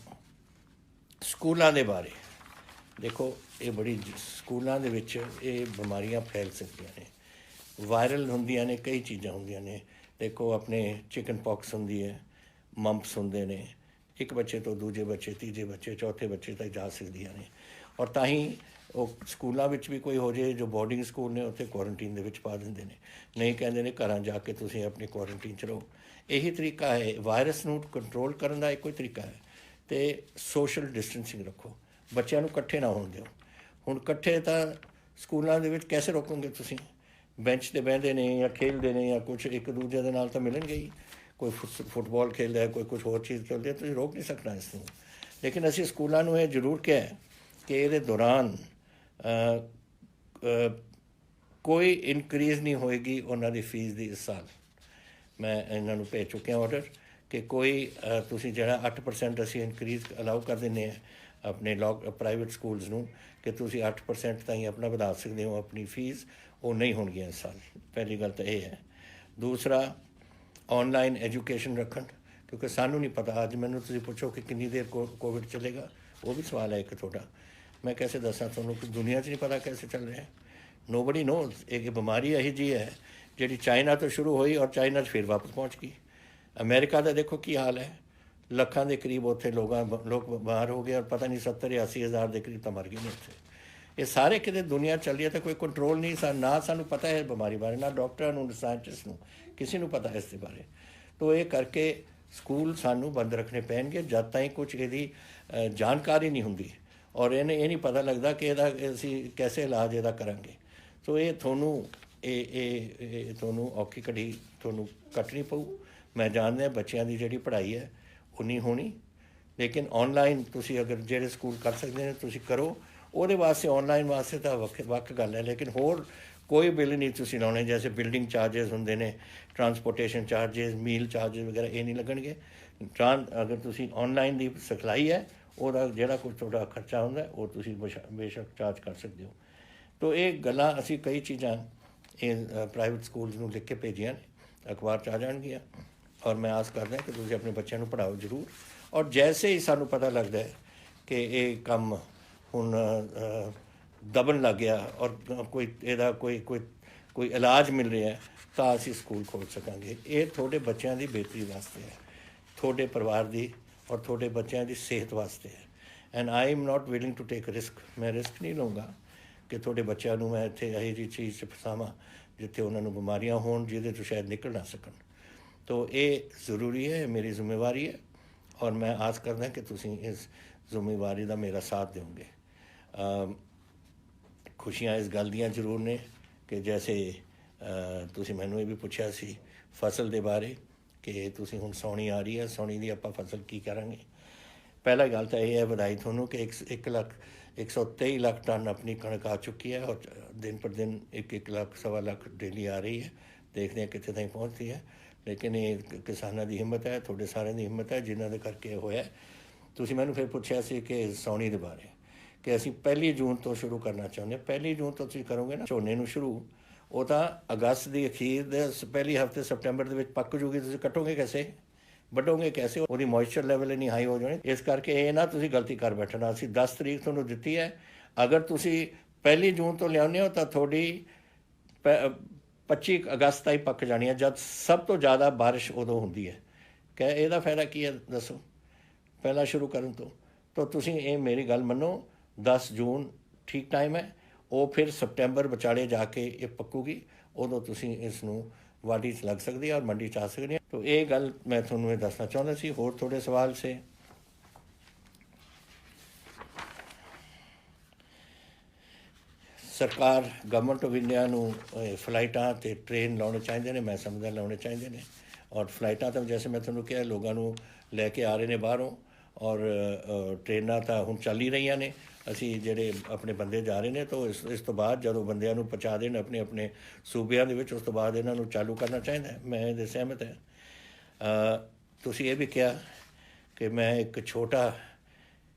ਸਕੂਲਾਂ ਦੇ ਬਾਰੇ ਦੇਖੋ, ਇਹ ਸਕੂਲਾਂ ਦੇ ਵਿੱਚ ਇਹ ਬਿਮਾਰੀਆਂ ਫੈਲ ਸਕਦੀਆਂ ਨੇ, ਵਾਇਰਲ ਹੁੰਦੀਆਂ ਨੇ, ਕਈ ਚੀਜ਼ਾਂ ਹੁੰਦੀਆਂ ਨੇ। ਦੇਖੋ ਆਪਣੇ ਚਿਕਨ ਪੌਕਸ ਹੁੰਦੀ ਹੈ, ਮੰਪਸ ਹੁੰਦੇ ਨੇ, ਇੱਕ ਬੱਚੇ ਤੋਂ ਦੂਜੇ ਬੱਚੇ, ਤੀਜੇ ਬੱਚੇ, ਚੌਥੇ ਬੱਚੇ ਤੱਕ ਜਾ ਸਕਦੀਆਂ ਨੇ। ਔਰ ਤਾਂ ਹੀ ਉਹ ਸਕੂਲਾਂ ਵਿੱਚ ਵੀ ਕੋਈ ਹੋ ਜਾਏ, ਜੋ ਬੋਰਡਿੰਗ ਸਕੂਲ ਨੇ ਉੱਥੇ ਕੁਆਰੰਟੀਨ ਦੇ ਵਿੱਚ ਪਾ ਦਿੰਦੇ ਨੇ, ਨਹੀਂ ਕਹਿੰਦੇ ਨੇ ਘਰਾਂ ਜਾ ਕੇ ਤੁਸੀਂ ਆਪਣੀ ਕੁਆਰੰਟੀਨ 'ਚ ਰਹੋ। ਇਹੀ ਤਰੀਕਾ ਹੈ ਵਾਇਰਸ ਨੂੰ ਕੰਟਰੋਲ ਕਰਨ ਦਾ, ਇੱਕੋ ਹੀ ਤਰੀਕਾ ਹੈ। ਅਤੇ ਸੋਸ਼ਲ ਡਿਸਟੈਂਸਿੰਗ ਰੱਖੋ, ਬੱਚਿਆਂ ਨੂੰ ਇਕੱਠੇ ਨਾ ਹੋਣ ਦਿਓ। ਹੁਣ ਇਕੱਠੇ ਤਾਂ ਸਕੂਲਾਂ ਦੇ ਵਿੱਚ ਕੈਸੇ ਰੋਕੋਗੇ ਤੁਸੀਂ? ਬੈਂਚ 'ਤੇ ਬਹਿੰਦੇ ਨੇ ਜਾਂ ਖੇਡਦੇ ਨੇ ਜਾਂ ਕੁਛ, ਇੱਕ ਦੂਜੇ ਦੇ ਨਾਲ ਤਾਂ ਮਿਲਣਗੇ ਹੀ। ਕੋਈ ਫੁੱਟਬਾਲ ਖੇਡਦਾ ਹੈ, ਕੋਈ ਕੁਛ ਹੋਰ ਚੀਜ਼ ਖੇਡਦੇ, ਤੁਸੀਂ ਰੋਕ ਨਹੀਂ ਸਕਣਾ ਇਸ ਨੂੰ। ਲੇਕਿਨ ਅਸੀਂ ਸਕੂਲਾਂ ਨੂੰ ਇਹ ਜ਼ਰੂਰ ਕਿਹਾ ਕਿ ਇਹਦੇ ਦੌਰਾਨ ਕੋਈ ਇਨਕਰੀਜ਼ ਨਹੀਂ ਹੋਏਗੀ ਉਹਨਾਂ ਦੀ ਫੀਸ ਦੀ। ਇਸ ਸਾਲ ਮੈਂ ਇਹਨਾਂ ਨੂੰ ਭੇਜ ਚੁੱਕਿਆ ਆਰਡਰ ਕਿ ਕੋਈ ਤੁਸੀਂ ਜਿਹੜਾ 8% ਅਸੀਂ ਇਨਕਰੀਜ਼ ਅਲਾਉ ਕਰ ਦਿੰਦੇ ਹਾਂ ਆਪਣੇ ਪ੍ਰਾਈਵੇਟ ਸਕੂਲਸ ਨੂੰ, ਕਿ ਤੁਸੀਂ 8% ਤਾਈਂ ਆਪਣਾ ਵਧਾ ਸਕਦੇ ਹੋ ਆਪਣੀ ਫੀਸ, ਉਹ ਨਹੀਂ ਹੋਣਗੀਆਂ ਇਸ ਸਾਲ। ਪਹਿਲੀ ਗੱਲ ਤਾਂ ਇਹ ਹੈ। ਦੂਸਰਾ, ਔਨਲਾਈਨ ਐਜੂਕੇਸ਼ਨ ਰੱਖਣ, ਕਿਉਂਕਿ ਸਾਨੂੰ ਨਹੀਂ ਪਤਾ। ਅੱਜ ਮੈਨੂੰ ਤੁਸੀਂ ਪੁੱਛੋ ਕਿ ਕਿੰਨੀ ਦੇਰ ਕੋਵਿਡ ਚੱਲੇਗਾ, ਉਹ ਵੀ ਸਵਾਲ ਹੈ ਇੱਕ ਤੁਹਾਡਾ। ਮੈਂ ਕੈਸੇ ਦੱਸਾਂ ਤੁਹਾਨੂੰ ਕਿ ਦੁਨੀਆ 'ਚ ਨਹੀਂ ਪਤਾ ਕੈਸੇ ਚੱਲ ਰਿਹਾ। Nobody knows. ਇਹ ਬਿਮਾਰੀ ਇਹੋ ਜਿਹੀ ਹੈ ਜਿਹੜੀ ਚਾਈਨਾ ਤੋਂ ਸ਼ੁਰੂ ਹੋਈ ਔਰ ਚਾਈਨਾ 'ਚ ਫਿਰ ਵਾਪਸ ਪਹੁੰਚ ਗਈ। ਅਮਰੀਕਾ ਦਾ ਦੇਖੋ ਕੀ ਹਾਲ ਹੈ, ਲੱਖਾਂ ਦੇ ਕਰੀਬ ਉੱਥੇ ਲੋਕ ਬਿਮਾਰ ਹੋ ਗਏ ਔਰ ਪਤਾ ਨਹੀਂ 70-80 ਹਜ਼ਾਰ ਦੇ ਕਰੀਬ ਤਾਂ ਮਰ ਗਏ ਨੇ ਉੱਥੇ। ਇਹ ਸਾਰੇ ਕਿਤੇ ਦੁਨੀਆ ਚੱਲ ਰਹੀ ਹੈ ਤਾਂ ਕੋਈ ਕੰਟਰੋਲ ਨਹੀਂ। ਨਾ ਸਾਨੂੰ ਪਤਾ ਹੈ ਬਿਮਾਰੀ ਬਾਰੇ, ਨਾ ਡਾਕਟਰਾਂ ਨੂੰ, ਨਾ ਸਾਇੰਟਿਸਟ ਨੂੰ, ਕਿਸੇ ਨੂੰ ਪਤਾ ਇਸ ਦੇ ਬਾਰੇ। ਤਾਂ ਇਹ ਕਰਕੇ ਸਕੂਲ ਸਾਨੂੰ ਬੰਦ ਰੱਖਣੇ ਪੈਣਗੇ ਜਦ ਤਾਈਂ ਕੁਛ ਇਹਦੀ ਜਾਣਕਾਰੀ ਨਹੀਂ ਹੁੰਦੀ। ਔਰ ਇਹਨੇ ਇਹ ਨਹੀਂ ਪਤਾ ਲੱਗਦਾ ਕਿ ਇਹਦਾ ਅਸੀਂ ਕੈਸੇ ਇਲਾਜ ਇਹਦਾ ਕਰਾਂਗੇ। ਸੋ ਇਹ ਤੁਹਾਨੂੰ ਇਹ ਤੁਹਾਨੂੰ ਔਖੀ ਘੜੀ ਤੁਹਾਨੂੰ ਕੱਟਣੀ ਪਊ। ਮੈਂ ਜਾਣਦਾ ਬੱਚਿਆਂ ਦੀ ਜਿਹੜੀ ਪੜ੍ਹਾਈ ਹੈ ਉਹ ਨਹੀਂ ਹੋਣੀ, ਲੇਕਿਨ ਔਨਲਾਈਨ ਤੁਸੀਂ ਅਗਰ ਜਿਹੜੇ ਸਕੂਲ ਕਰ ਸਕਦੇ ਨੇ ਤੁਸੀਂ ਕਰੋ। ਉਹਦੇ ਵਾਸਤੇ ਔਨਲਾਈਨ ਵਾਸਤੇ ਤਾਂ ਵੱਖ ਗੱਲ ਹੈ, ਲੇਕਿਨ ਹੋਰ ਕੋਈ ਬਿੱਲ ਨਹੀਂ ਤੁਸੀਂ ਲਾਉਣੇ। ਜੈਸੇ ਬਿਲਡਿੰਗ ਚਾਰਜਸ ਹੁੰਦੇ ਨੇ, ਟਰਾਂਸਪੋਰਟੇਸ਼ਨ ਚਾਰਜਸ, ਮੀਲ ਚਾਰਜਸ ਵਗੈਰਾ, ਇਹ ਨਹੀਂ ਲੱਗਣਗੇ। ਅਗਰ ਤੁਸੀਂ ਔਨਲਾਈਨ ਦੀ ਸਿਖਲਾਈ ਹੈ ਉਹਦਾ ਜਿਹੜਾ ਕੁਝ ਤੁਹਾਡਾ ਖਰਚਾ ਹੁੰਦਾ ਉਹ ਤੁਸੀਂ ਬੇਸ਼ੱਕ ਚਾਰਜ ਕਰ ਸਕਦੇ ਹੋ। ਤੋ ਇਹ ਗੱਲਾਂ ਅਸੀਂ ਕਈ ਚੀਜ਼ਾਂ ਇਹ ਪ੍ਰਾਈਵੇਟ ਸਕੂਲਸ ਨੂੰ ਲਿਖ ਕੇ ਭੇਜੀਆਂ ਨੇ, ਅਖਬਾਰ 'ਚ ਆ ਜਾਣਗੀਆਂ। ਔਰ ਮੈਂ ਆਸ ਕਰਦਾ ਕਿ ਤੁਸੀਂ ਆਪਣੇ ਬੱਚਿਆਂ ਨੂੰ ਪੜ੍ਹਾਓ ਜ਼ਰੂਰ। ਔਰ ਜੈਸੇ ਹੀ ਸਾਨੂੰ ਪਤਾ ਲੱਗਦਾ ਹੈ ਕਿ ਇਹ ਕੰਮ ਹੁਣ ਦਬਣ ਲੱਗ ਗਿਆ ਔਰ ਕੋਈ ਇਹਦਾ ਕੋਈ ਇਲਾਜ ਮਿਲ ਰਿਹਾ ਤਾਂ ਅਸੀਂ ਸਕੂਲ ਖੋਲ੍ਹ ਸਕਾਂਗੇ। ਇਹ ਤੁਹਾਡੇ ਬੱਚਿਆਂ ਦੀ ਬਿਹਤਰੀ ਵਾਸਤੇ ਹੈ, ਤੁਹਾਡੇ ਪਰਿਵਾਰ ਦੀ ਔਰ ਤੁਹਾਡੇ ਬੱਚਿਆਂ ਦੀ ਸਿਹਤ ਵਾਸਤੇ ਹੈ। And I am not willing to take risk. ਮੈਂ ਰਿਸਕ ਨਹੀਂ ਲਊਂਗਾ ਕਿ ਤੁਹਾਡੇ ਬੱਚਿਆਂ ਨੂੰ ਮੈਂ ਇੱਥੇ ਇਹੋ ਜਿਹੀ ਚੀਜ਼ 'ਚ ਫਸਾਵਾਂ ਜਿੱਥੇ ਉਹਨਾਂ ਨੂੰ ਬਿਮਾਰੀਆਂ ਹੋਣ ਜਿਹਦੇ ਤੋਂ ਸ਼ਾਇਦ ਨਿਕਲ ਨਾ ਸਕਣ। ਤੋ ਇਹ ਜ਼ਰੂਰੀ ਹੈ, ਮੇਰੀ ਜ਼ਿੰਮੇਵਾਰੀ ਹੈ ਔਰ ਮੈਂ ਆਸ ਕਰਦਾ ਕਿ ਤੁਸੀਂ ਇਸ ਜ਼ਿੰਮੇਵਾਰੀ ਦਾ ਮੇਰਾ ਸਾਥ ਦਿਓਗੇ। ਖੁਸ਼ੀਆਂ ਇਸ ਗੱਲ ਦੀਆਂ ਜ਼ਰੂਰ ਨੇ ਕਿ ਜੈਸੇ ਤੁਸੀਂ ਮੈਨੂੰ ਇਹ ਵੀ ਪੁੱਛਿਆ ਸੀ ਫਸਲ ਦੇ ਬਾਰੇ ਕਿ ਤੁਸੀਂ ਹੁਣ ਸਾਉਣੀ ਆ ਰਹੀ ਹੈ, ਸਾਉਣੀ ਦੀ ਆਪਾਂ ਫਸਲ ਕੀ ਕਰਾਂਗੇ। ਪਹਿਲਾ ਗੱਲ ਤਾਂ ਇਹ ਹੈ ਵਧਾਈ ਤੁਹਾਨੂੰ ਕਿ 123 ਲੱਖ ਟਨ ਆਪਣੀ ਕਣਕ ਆ ਚੁੱਕੀ ਹੈ ਔਰ ਦਿਨ ਪਰ ਦਿਨ 1 ਲੱਖ ਸਵਾ ਲੱਖ ਡੇਲੀ ਆ ਰਹੀ ਹੈ। ਦੇਖਦੇ ਹਾਂ ਕਿੱਥੇ ਤਾਈਂ ਪਹੁੰਚਦੀ ਹੈ, ਲੇਕਿਨ ਇਹ ਕਿਸਾਨਾਂ ਦੀ ਹਿੰਮਤ ਹੈ, ਤੁਹਾਡੇ ਸਾਰਿਆਂ ਦੀ ਹਿੰਮਤ ਹੈ ਜਿਨ੍ਹਾਂ ਦੇ ਕਰਕੇ ਹੋਇਆ। ਤੁਸੀਂ ਮੈਨੂੰ ਫਿਰ ਪੁੱਛਿਆ ਸੀ ਕਿ ਸਾਉਣੀ ਦੇ ਬਾਰੇ ਕਿ ਅਸੀਂ 1 ਜੂਨ ਤੋਂ ਸ਼ੁਰੂ ਕਰਨਾ ਚਾਹੁੰਦੇ ਹਾਂ। 1 ਜੂਨ ਤੋਂ ਤੁਸੀਂ ਕਰੋਗੇ ਨਾ ਝੋਨੇ ਨੂੰ ਸ਼ੁਰੂ, ਉਹ ਤਾਂ ਅਗਸਤ ਦੀ ਅਖੀਰ ਦੇ ਪਹਿਲੇ ਹਫ਼ਤੇ ਸਪਟੈਂਬਰ ਦੇ ਵਿੱਚ ਪੱਕ ਜੂਗੀ। ਤੁਸੀਂ ਕੱਟੋਗੇ ਕੈਸੇ, ਵੱਢੋਗੇ ਕੈਸੇ, ਉਹਦੀ ਮੋਇਸਚਰ ਲੈਵਲ ਇੰਨੀ ਹਾਈ ਹੋ ਜਾਣੀ। ਇਸ ਕਰਕੇ ਇਹ ਨਾ ਤੁਸੀਂ ਗਲਤੀ ਕਰ ਬੈਠਣਾ। ਅਸੀਂ 10 ਤਰੀਕ ਤੁਹਾਨੂੰ ਦਿੱਤੀ ਹੈ, ਅਗਰ ਤੁਸੀਂ 1 ਜੂਨ ਤੋਂ ਲਿਆਉਂਦੇ ਹੋ ਤਾਂ ਤੁਹਾਡੀ 25 ਅਗਸਤ ਤਾਈਂ ਪੱਕ ਜਾਣੀ ਹੈ, ਜਦ ਸਭ ਤੋਂ ਜ਼ਿਆਦਾ ਬਾਰਿਸ਼ ਉਦੋਂ ਹੁੰਦੀ ਹੈ। ਕਿ ਇਹਦਾ ਫਾਇਦਾ ਕੀ ਹੈ ਦੱਸੋ ਪਹਿਲਾਂ ਸ਼ੁਰੂ ਕਰਨ ਤੋਂ। ਤਾਂ ਤੁਸੀਂ ਇਹ ਮੇਰੀ ਗੱਲ ਮੰਨੋ, 10 ਜੂਨ ਠੀਕ ਟਾਈਮ ਹੈ। ਉਹ ਫਿਰ ਸਪਟੈਂਬਰ ਵਿਚਾਲੇ ਜਾ ਕੇ ਇਹ ਪੱਕੂਗੀ, ਉਦੋਂ ਤੁਸੀਂ ਇਸ ਨੂੰ ਵਾਢੀ 'ਚ ਲੱਗ ਸਕਦੀ ਹੈ ਔਰ ਮੰਡੀ 'ਚ ਆ ਸਕਦੀ ਹੈ। ਤਾਂ ਇਹ ਗੱਲ ਮੈਂ ਤੁਹਾਨੂੰ ਇਹ ਦੱਸਣਾ ਚਾਹੁੰਦਾ ਸੀ। ਹੋਰ ਥੋੜ੍ਹੇ ਸਵਾਲ ਸੇ। ਸਰਕਾਰ ਗਵਰਨਮੈਂਟ ਆਫ ਇੰਡੀਆ ਨੂੰ ਫਲਾਈਟਾਂ ਅਤੇ ਟ੍ਰੇਨ ਲਾਉਣੇ ਚਾਹੀਦੇ ਨੇ, ਮੈਂ ਸਮਝਦਾ ਲਾਉਣੇ ਚਾਹੀਦੇ ਨੇ। ਔਰ ਫਲਾਈਟਾਂ ਤਾਂ ਜੈਸੇ ਮੈਂ ਤੁਹਾਨੂੰ ਕਿਹਾ ਲੋਕਾਂ ਨੂੰ ਲੈ ਕੇ ਆ ਰਹੇ ਨੇ ਬਾਹਰੋਂ, ਔਰ ਟ੍ਰੇਨਾਂ ਤਾਂ ਹੁਣ ਚੱਲ ਹੀ ਰਹੀਆਂ ਨੇ। ਅਸੀਂ ਜਿਹੜੇ ਆਪਣੇ ਬੰਦੇ ਜਾ ਰਹੇ ਨੇ ਤਾਂ ਇਸ ਤੋਂ ਬਾਅਦ ਜਦੋਂ ਬੰਦਿਆਂ ਨੂੰ ਪਹੁੰਚਾ ਦੇਣ ਆਪਣੇ ਆਪਣੇ ਸੂਬਿਆਂ ਦੇ ਵਿੱਚ, ਉਸ ਤੋਂ ਬਾਅਦ ਇਹਨਾਂ ਨੂੰ ਚਾਲੂ ਕਰਨਾ ਚਾਹੀਦਾ। ਮੈਂ ਇਹਦੇ ਸਹਿਮਤ ਹਾਂ। ਤੁਸੀਂ ਇਹ ਵੀ ਕਿਹਾ ਕਿ ਮੈਂ ਇੱਕ ਛੋਟਾ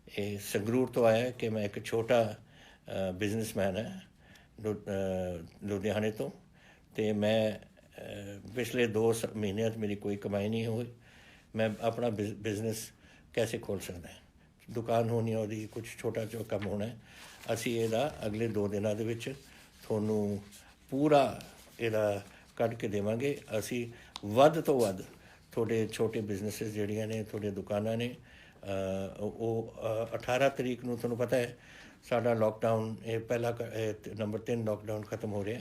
ਇਹ ਸੰਗਰੂਰ ਤੋਂ ਆਇਆ ਕਿ ਮੈਂ ਇੱਕ ਛੋਟਾ ਬਿਜ਼ਨਸਮੈਨ ਹੈ ਲੁਧਿਆਣੇ ਤੋਂ, ਅਤੇ ਮੈਂ ਪਿਛਲੇ 2 ਮਹੀਨਿਆਂ 'ਚ ਮੇਰੀ ਕੋਈ ਕਮਾਈ ਨਹੀਂ ਹੋਈ। ਮੈਂ ਆਪਣਾ ਬਿਜ਼ਨਸ ਕੈਸੇ ਖੋਲ੍ਹ ਸਕਦਾ? ਦੁਕਾਨ ਹੋਣੀ, ਉਹਦੀ ਕੁਛ ਛੋਟਾ ਜਿਹਾ ਕੰਮ ਹੋਣਾ। ਅਸੀਂ ਇਹਦਾ ਅਗਲੇ 2 ਦਿਨਾਂ ਦੇ ਵਿੱਚ ਤੁਹਾਨੂੰ ਪੂਰਾ ਇਹਦਾ ਕੱਢ ਕੇ ਦੇਵਾਂਗੇ। ਅਸੀਂ ਵੱਧ ਤੋਂ ਵੱਧ ਤੁਹਾਡੇ ਛੋਟੇ ਬਿਜ਼ਨਸਿਸ ਜਿਹੜੀਆਂ ਨੇ, ਤੁਹਾਡੇ ਦੁਕਾਨਾਂ ਨੇ, ਉਹ 18 ਤਰੀਕ ਨੂੰ ਤੁਹਾਨੂੰ ਪਤਾ ਹੈ ਸਾਡਾ ਲੋਕਡਾਊਨ ਇਹ ਪਹਿਲਾ ਨੰਬਰ 3 ਲੋਕਡਾਊਨ ਖਤਮ ਹੋ ਰਿਹਾ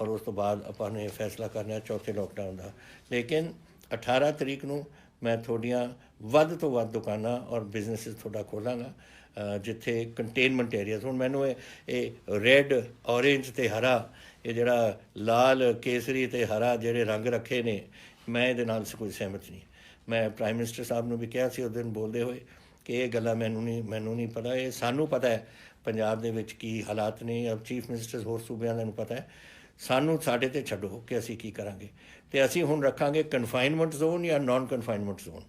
ਔਰ ਉਸ ਤੋਂ ਬਾਅਦ ਆਪਾਂ ਨੇ ਫੈਸਲਾ ਕਰਨਾ ਚੌਥੇ ਲੋਕਡਾਊਨ ਦਾ। ਲੇਕਿਨ 18 ਤਰੀਕ ਨੂੰ ਮੈਂ ਤੁਹਾਡੀਆਂ ਵੱਧ ਤੋਂ ਵੱਧ ਦੁਕਾਨਾਂ ਔਰ ਬਿਜ਼ਨਸਿਸ ਤੁਹਾਡਾ ਖੋਲ੍ਹਾਂਗਾ ਜਿੱਥੇ ਕੰਟੇਨਮੈਂਟ ਏਰੀਆਜ਼। ਹੁਣ ਮੈਨੂੰ ਇਹ ਰੈੱਡ, ਔਰੇਂਜ ਅਤੇ ਹਰਾ, ਇਹ ਜਿਹੜਾ ਲਾਲ, ਕੇਸਰੀ ਅਤੇ ਹਰਾ ਜਿਹੜੇ ਰੰਗ ਰੱਖੇ ਨੇ, ਮੈਂ ਇਹਦੇ ਨਾਲ ਕੋਈ ਸਹਿਮਤ ਨਹੀਂ। ਮੈਂ ਪ੍ਰਾਈਮ ਮਿਨਿਸਟਰ ਸਾਹਿਬ ਨੂੰ ਵੀ ਕਿਹਾ ਸੀ ਉਸ ਦਿਨ ਬੋਲਦੇ ਹੋਏ ਕਿ ਇਹ ਗੱਲਾਂ ਮੈਨੂੰ ਨਹੀਂ ਪਤਾ, ਇਹ ਸਾਨੂੰ ਪਤਾ ਹੈ ਪੰਜਾਬ ਦੇ ਵਿੱਚ ਕੀ ਹਾਲਾਤ ਨੇ। ਚੀਫ ਮਿਨਿਸਟਰ ਹੋਰ ਸੂਬਿਆਂ ਨੂੰ ਪਤਾ ਹੈ, ਸਾਨੂੰ ਸਾਡੇ 'ਤੇ ਛੱਡੋ ਕਿ ਅਸੀਂ ਕੀ ਕਰਾਂਗੇ। ਅਤੇ ਅਸੀਂ ਹੁਣ ਰੱਖਾਂਗੇ ਕਨਫਾਈਨਮੈਂਟ ਜ਼ੋਨ ਜਾਂ non confinement zone.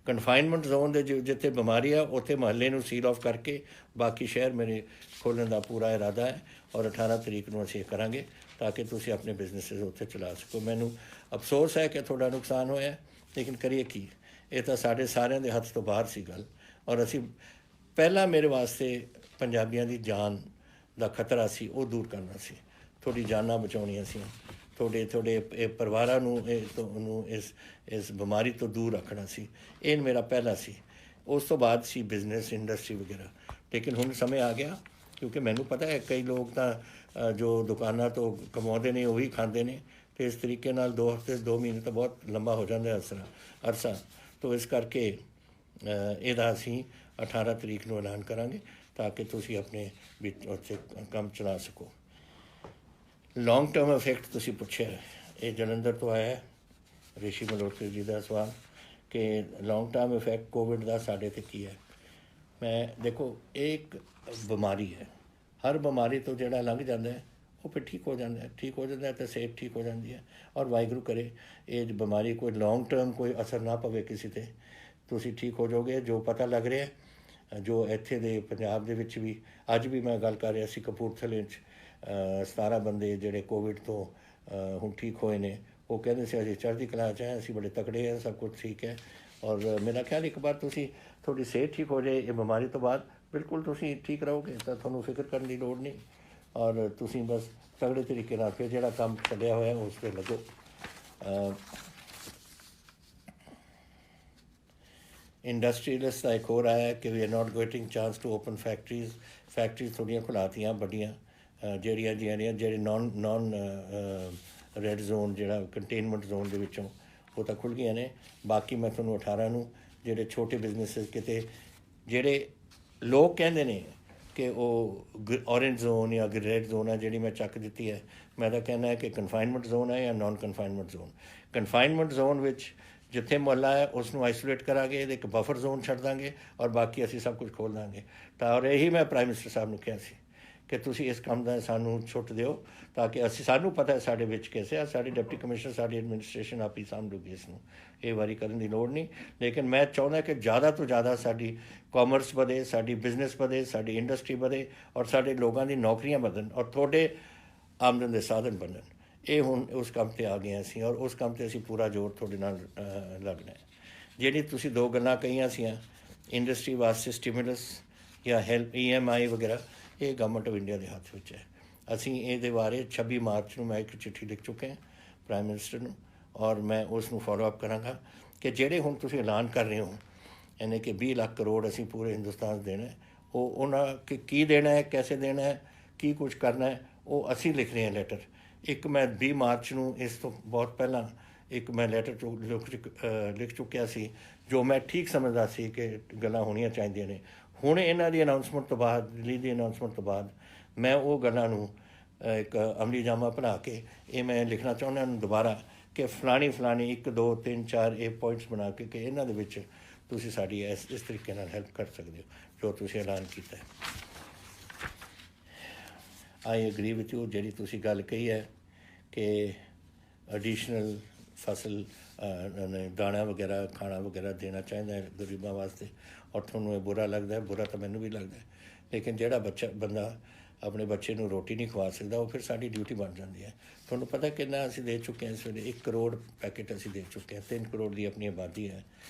Confinement zone ਦੇ ਜਿੱਥੇ ਬਿਮਾਰੀ ਆ ਉੱਥੇ ਮੁਹੱਲੇ ਨੂੰ ਸੀਲ ਆਫ ਕਰਕੇ ਬਾਕੀ ਸ਼ਹਿਰ ਮੇਰੇ ਖੋਲ੍ਹਣ ਦਾ ਪੂਰਾ ਇਰਾਦਾ ਹੈ ਔਰ 18 ਤਰੀਕ ਨੂੰ ਅਸੀਂ ਇਹ ਕਰਾਂਗੇ ਤਾਂ ਕਿ ਤੁਸੀਂ ਆਪਣੇ ਬਿਜ਼ਨਸਿਸ ਉੱਥੇ ਚਲਾ ਸਕੋ। ਮੈਨੂੰ ਅਫਸੋਸ ਹੈ ਕਿ ਤੁਹਾਡਾ ਨੁਕਸਾਨ ਹੋਇਆ, ਲੇਕਿਨ ਕਰੀਏ ਕੀ, ਇਹ ਤਾਂ ਸਾਡੇ ਸਾਰਿਆਂ ਦੇ ਹੱਥ ਤੋਂ ਬਾਹਰ ਸੀ ਗੱਲ। ਔਰ ਅਸੀਂ ਪਹਿਲਾਂ ਮੇਰੇ ਵਾਸਤੇ ਪੰਜਾਬੀਆਂ ਦੀ ਜਾਨ ਦਾ ਖਤਰਾ ਸੀ ਉਹ ਦੂਰ ਕਰਨਾ ਸੀ, ਤੁਹਾਡੀ ਜਾਨਾਂ ਬਚਾਉਣੀਆਂ ਸੀ, ਤੁਹਾਡੇ ਇਹ ਪਰਿਵਾਰਾਂ ਨੂੰ ਇਸ ਬਿਮਾਰੀ ਤੋਂ ਦੂਰ ਰੱਖਣਾ ਸੀ। ਇਹ ਮੇਰਾ ਪਹਿਲਾ ਸੀ। ਉਸ ਤੋਂ ਬਾਅਦ ਸੀ ਬਿਜ਼ਨਸ, ਇੰਡਸਟਰੀ ਵਗੈਰਾ। ਲੇਕਿਨ ਹੁਣ ਸਮੇਂ ਆ ਗਿਆ, ਕਿਉਂਕਿ ਮੈਨੂੰ ਪਤਾ ਹੈ ਕਈ ਲੋਕ ਤਾਂ ਜੋ ਦੁਕਾਨਾਂ ਤੋਂ ਕਮਾਉਂਦੇ ਨੇ ਉਹੀ ਖਾਂਦੇ ਨੇ, ਅਤੇ ਇਸ ਤਰੀਕੇ ਨਾਲ 2 ਹਫ਼ਤੇ 2 ਮਹੀਨੇ ਤਾਂ ਬਹੁਤ ਲੰਬਾ ਹੋ ਜਾਂਦਾ ਅਰਸਾ। ਤਾਂ ਇਸ ਕਰਕੇ ਇਹਦਾ ਅਸੀਂ 18 ਤਰੀਕ ਨੂੰ ਐਲਾਨ ਕਰਾਂਗੇ ਤਾਂ ਕਿ ਤੁਸੀਂ ਆਪਣੇ ਵਿੱਚ ਉੱਥੇ ਕੰਮ ਚਲਾ ਸਕੋ। ਲੌਂਗ ਟਰਮ ਇਫੈਕਟ ਤੁਸੀਂ ਪੁੱਛਿਆ, ਇਹ ਜਲੰਧਰ ਤੋਂ ਆਇਆ ਰਿਸ਼ੀ ਮਲਹੋਤਰਾ ਜੀ ਦਾ ਸਵਾਲ ਕਿ ਲੌਂਗ ਟਰਮ ਇਫੈਕਟ ਕੋਵਿਡ ਦਾ ਸਾਡੇ 'ਤੇ ਕੀ ਹੈ। ਮੈਂ ਦੇਖੋ, ਇਹ ਇੱਕ ਬਿਮਾਰੀ ਹੈ, ਹਰ ਬਿਮਾਰੀ ਤੋਂ ਜਿਹੜਾ ਲੰਘ ਜਾਂਦਾ ਹੈ ਉਹ ਫਿਰ ਠੀਕ ਹੋ ਜਾਂਦਾ ਹੈ ਤਾਂ ਸਿਹਤ ਠੀਕ ਹੋ ਜਾਂਦੀ ਹੈ। ਔਰ ਵਾਹਿਗੁਰੂ ਕਰੇ ਇਹ ਬਿਮਾਰੀ ਕੋਈ ਲੌਂਗ ਟਰਮ ਕੋਈ ਅਸਰ ਨਾ ਪਵੇ ਕਿਸੇ 'ਤੇ, ਤੁਸੀਂ ਠੀਕ ਹੋ ਜਾਓਗੇ। ਜੋ ਪਤਾ ਲੱਗ ਰਿਹਾ, ਜੋ ਇੱਥੇ ਦੇ ਪੰਜਾਬ ਦੇ ਵਿੱਚ ਵੀ ਅੱਜ ਵੀ ਮੈਂ ਗੱਲ ਕਰ ਰਿਹਾ ਸੀ, ਕਪੂਰਥਲੇ 'ਚ 17 ਬੰਦੇ ਜਿਹੜੇ ਕੋਵਿਡ ਤੋਂ ਹੁਣ ਠੀਕ ਹੋਏ ਨੇ, ਉਹ ਕਹਿੰਦੇ ਸੀ ਅਸੀਂ ਚੜ੍ਹਦੀ ਕਲਾ 'ਚ ਹੈ, ਅਸੀਂ ਬੜੇ ਤਕੜੇ ਹਾਂ, ਸਭ ਕੁਛ ਠੀਕ ਹੈ। ਔਰ ਮੇਰਾ ਖਿਆਲ ਇੱਕ ਵਾਰ ਤੁਸੀਂ ਤੁਹਾਡੀ ਸਿਹਤ ਠੀਕ ਹੋ ਜਾਏ ਇਹ ਬਿਮਾਰੀ ਤੋਂ ਬਾਅਦ, ਬਿਲਕੁਲ ਤੁਸੀਂ ਠੀਕ ਰਹੋਗੇ, ਤਾਂ ਤੁਹਾਨੂੰ ਫਿਕਰ ਕਰਨ ਦੀ ਲੋੜ ਨਹੀਂ। ਔਰ ਤੁਸੀਂ ਬਸ ਤਗੜੇ ਤਰੀਕੇ ਨਾਲ ਫਿਰ ਜਿਹੜਾ ਕੰਮ ਚੱਲਿਆ ਹੋਇਆ ਉਸ 'ਤੇ ਲੱਗੋ। ਇੰਡਸਟਰੀਅਲਿਸਟ ਦਾ ਇੱਕ ਹੋਰ ਆਇਆ ਕਿ we are not getting chance to open factories ਥੋੜ੍ਹੀਆਂ ਖੁਲਾਤੀਆਂ ਵੱਡੀਆਂ, ਜਿਹੜੀਆਂ ਜਿਹੜੇ ਨੌਨ ਰੈੱਡ ਜ਼ੋਨ, ਜਿਹੜਾ ਕੰਟੇਨਮੈਂਟ ਜ਼ੋਨ ਦੇ ਵਿੱਚੋਂ, ਉਹ ਤਾਂ ਖੁੱਲ੍ਹ ਗਈਆਂ ਨੇ। ਬਾਕੀ ਮੈਂ ਤੁਹਾਨੂੰ 18 ਨੂੰ ਜਿਹੜੇ ਛੋਟੇ ਬਿਜ਼ਨਸ ਕਿਤੇ ਜਿਹੜੇ ਲੋਕ ਕਹਿੰਦੇ ਨੇ ਕਿ ਉਹ ਔਰੇਂਜ ਜ਼ੋਨ ਜਾਂ ਰੈੱਡ ਜ਼ੋਨ ਹੈ, ਜਿਹੜੀ ਮੈਂ ਚੱਕ ਦਿੱਤੀ ਹੈ। ਮੈਂ ਤਾਂ ਕਹਿੰਦਾ ਕਿ ਕਨਫਾਈਨਮੈਂਟ ਜ਼ੋਨ ਹੈ ਜਾਂ non confinement zone. Confinement zone ਵਿੱਚ ਜਿੱਥੇ ਮੁਹੱਲਾ ਹੈ ਉਸ ਨੂੰ ਆਈਸੋਲੇਟ ਕਰਾਂਗੇ, ਇਹਦੇ ਇੱਕ ਬਫਰ ਜ਼ੋਨ ਛੱਡ ਦਾਂਗੇ ਔਰ ਬਾਕੀ ਅਸੀਂ ਸਭ ਕੁਝ ਖੋਲ੍ਹ ਦਾਂਗੇ। ਤਾਂ ਔਰ ਇਹੀ ਮੈਂ ਪ੍ਰਾਈਮ ਮਿਨਿਸਟਰ ਸਾਹਿਬ ਨੂੰ ਕਿਹਾ ਸੀ ਕਿ ਤੁਸੀਂ ਇਸ ਕੰਮ ਦਾ ਸਾਨੂੰ ਛੁੱਟ ਦਿਓ ਤਾਂ ਕਿ ਸਾਨੂੰ ਪਤਾ ਹੈ ਸਾਡੇ ਵਿੱਚ ਕੈਸੇ ਆ, ਸਾਡੇ ਡਿਪਟੀ ਕਮਿਸ਼ਨਰ, ਸਾਡੀ ਐਡਮਿਨਿਸਟ੍ਰੇਸ਼ਨ ਆਪ ਹੀ ਸਾਂਭ ਲੂਗੀ ਇਸ ਨੂੰ, ਇਹ ਵਾਰੀ ਕਰਨ ਦੀ ਲੋੜ ਨਹੀਂ। ਲੇਕਿਨ ਮੈਂ ਚਾਹੁੰਦਾ ਕਿ ਜ਼ਿਆਦਾ ਤੋਂ ਜ਼ਿਆਦਾ ਸਾਡੀ ਕਾਮਰਸ ਵਧੇ, ਸਾਡੀ ਬਿਜ਼ਨਸ ਵਧੇ, ਸਾਡੀ ਇੰਡਸਟਰੀ ਵਧੇ ਔਰ ਸਾਡੇ ਲੋਕਾਂ ਦੀ ਨੌਕਰੀਆਂ ਵਧਣ ਔਰ ਤੁਹਾਡੇ ਆਮਦਨ ਦੇ ਸਾਧਨ ਬਣਨ। ਇਹ ਹੁਣ ਉਸ ਕੰਮ 'ਤੇ ਆ ਗਏ ਅਸੀਂ ਔਰ ਉਸ ਕੰਮ 'ਤੇ ਅਸੀਂ ਪੂਰਾ ਜ਼ੋਰ ਤੁਹਾਡੇ ਨਾਲ ਲੱਗਣਾ ਹੈ। ਜਿਹੜੀ ਤੁਸੀਂ ਦੋ ਗੱਲਾਂ ਕਹੀਆਂ ਸੀਆਂ, ਇੰਡਸਟਰੀ ਵਾਸਤੇ ਸਟੀਮੂਲਸ ਜਾਂ ਹੈਲਪ EMI ਵਗੈਰਾ, ਇਹ ਗਵਰਨਮੈਂਟ ਆਫ ਇੰਡੀਆ ਦੇ ਹੱਥ ਵਿੱਚ ਹੈ। ਅਸੀਂ ਇਹਦੇ ਬਾਰੇ 26 ਮਾਰਚ ਨੂੰ ਮੈਂ ਇੱਕ ਚਿੱਠੀ ਲਿਖ ਚੁੱਕੇ ਹਾਂ ਪ੍ਰਾਈਮ ਮਿਨਿਸਟਰ ਨੂੰ ਔਰ ਮੈਂ ਉਸ ਨੂੰ ਫੋਲੋ ਅਪ ਕਰਾਂਗਾ ਕਿ ਜਿਹੜੇ ਹੁਣ ਤੁਸੀਂ ਐਲਾਨ ਕਰ ਰਹੇ ਹੋ ਯਾਨੀ ਕਿ 20 ਲੱਖ ਕਰੋੜ ਅਸੀਂ ਪੂਰੇ ਹਿੰਦੁਸਤਾਨ ਦੇਣਾ, ਉਹ ਉਹਨਾਂ ਕੀ ਦੇਣਾ ਹੈ, ਕੈਸੇ ਦੇਣਾ ਹੈ, ਕੀ ਕੁਝ ਕਰਨਾ ਹੈ, ਉਹ ਅਸੀਂ ਲਿਖ ਰਹੇ ਹਾਂ ਲੈਟਰ। ਇੱਕ ਮੈਂ 20 ਮਾਰਚ ਨੂੰ ਇਸ ਤੋਂ ਬਹੁਤ ਪਹਿਲਾਂ ਇੱਕ ਮੈਂ ਲੈਟਰ ਲਿਖ ਚੁੱਕਿਆ ਸੀ, ਜੋ ਮੈਂ ਠੀਕ ਸਮਝਦਾ ਸੀ ਕਿ ਗੱਲਾਂ ਹੋਣੀਆਂ ਚਾਹੀਦੀਆਂ ਨੇ। ਹੁਣ ਇਹਨਾਂ ਦੀ ਅਨਾਊਂਸਮੈਂਟ ਤੋਂ ਬਾਅਦ, ਦਿੱਲੀ ਦੀ ਅਨਾਊਂਸਮੈਂਟ ਤੋਂ ਬਾਅਦ, ਮੈਂ ਉਹ ਗੱਲਾਂ ਨੂੰ ਇੱਕ ਅਮਲੀ ਜਾਮਾ ਬਣਾ ਕੇ ਇਹ ਮੈਂ ਲਿਖਣਾ ਚਾਹੁੰਦਾ ਨੂੰ ਦੁਬਾਰਾ ਕਿ ਫਲਾਣੀ 1 2 3 4 ਇਹ ਪੁਆਇੰਟਸ ਬਣਾ ਕੇ ਕਿ ਇਹਨਾਂ ਦੇ ਵਿੱਚ ਤੁਸੀਂ ਸਾਡੀ ਇਸ ਤਰੀਕੇ ਨਾਲ ਹੈਲਪ ਕਰ ਸਕਦੇ ਹੋ ਜੋ ਤੁਸੀਂ ਐਲਾਨ ਕੀਤਾ ਹੈ। ਆਈ ਐਗਰੀ ਵਿਥ ਯੂ, ਜਿਹੜੀ ਤੁਸੀਂ ਗੱਲ ਕਹੀ ਹੈ ਕਿ ਐਡੀਸ਼ਨਲ ਫਸਲ ਦਾਣਾ ਵਗੈਰਾ, ਖਾਣਾ ਵਗੈਰਾ ਦੇਣਾ ਚਾਹੀਦਾ ਹੈ ਗਰੀਬਾਂ ਵਾਸਤੇ ਔਰ ਤੁਹਾਨੂੰ ਇਹ ਬੁਰਾ ਲੱਗਦਾ ਹੈ, ਬੁਰਾ ਤਾਂ ਮੈਨੂੰ ਵੀ ਲੱਗਦਾ ਹੈ। ਲੇਕਿਨ ਜਿਹੜਾ ਬੰਦਾ ਆਪਣੇ ਬੱਚੇ ਨੂੰ ਰੋਟੀ ਨਹੀਂ ਖਵਾ ਸਕਦਾ, ਉਹ ਫਿਰ ਸਾਡੀ ਡਿਊਟੀ ਬਣ ਜਾਂਦੀ ਹੈ। ਤੁਹਾਨੂੰ ਪਤਾ ਕਿੰਨਾ ਅਸੀਂ ਦੇ ਚੁੱਕੇ ਹਾਂ ਇਸ ਵੇਲੇ, 1 ਕਰੋੜ ਪੈਕੇਟ ਅਸੀਂ ਦੇ ਚੁੱਕੇ ਹਾਂ, 3 ਕਰੋੜ ਦੀ ਆਪਣੀ ਆਬਾਦੀ ਹੈ।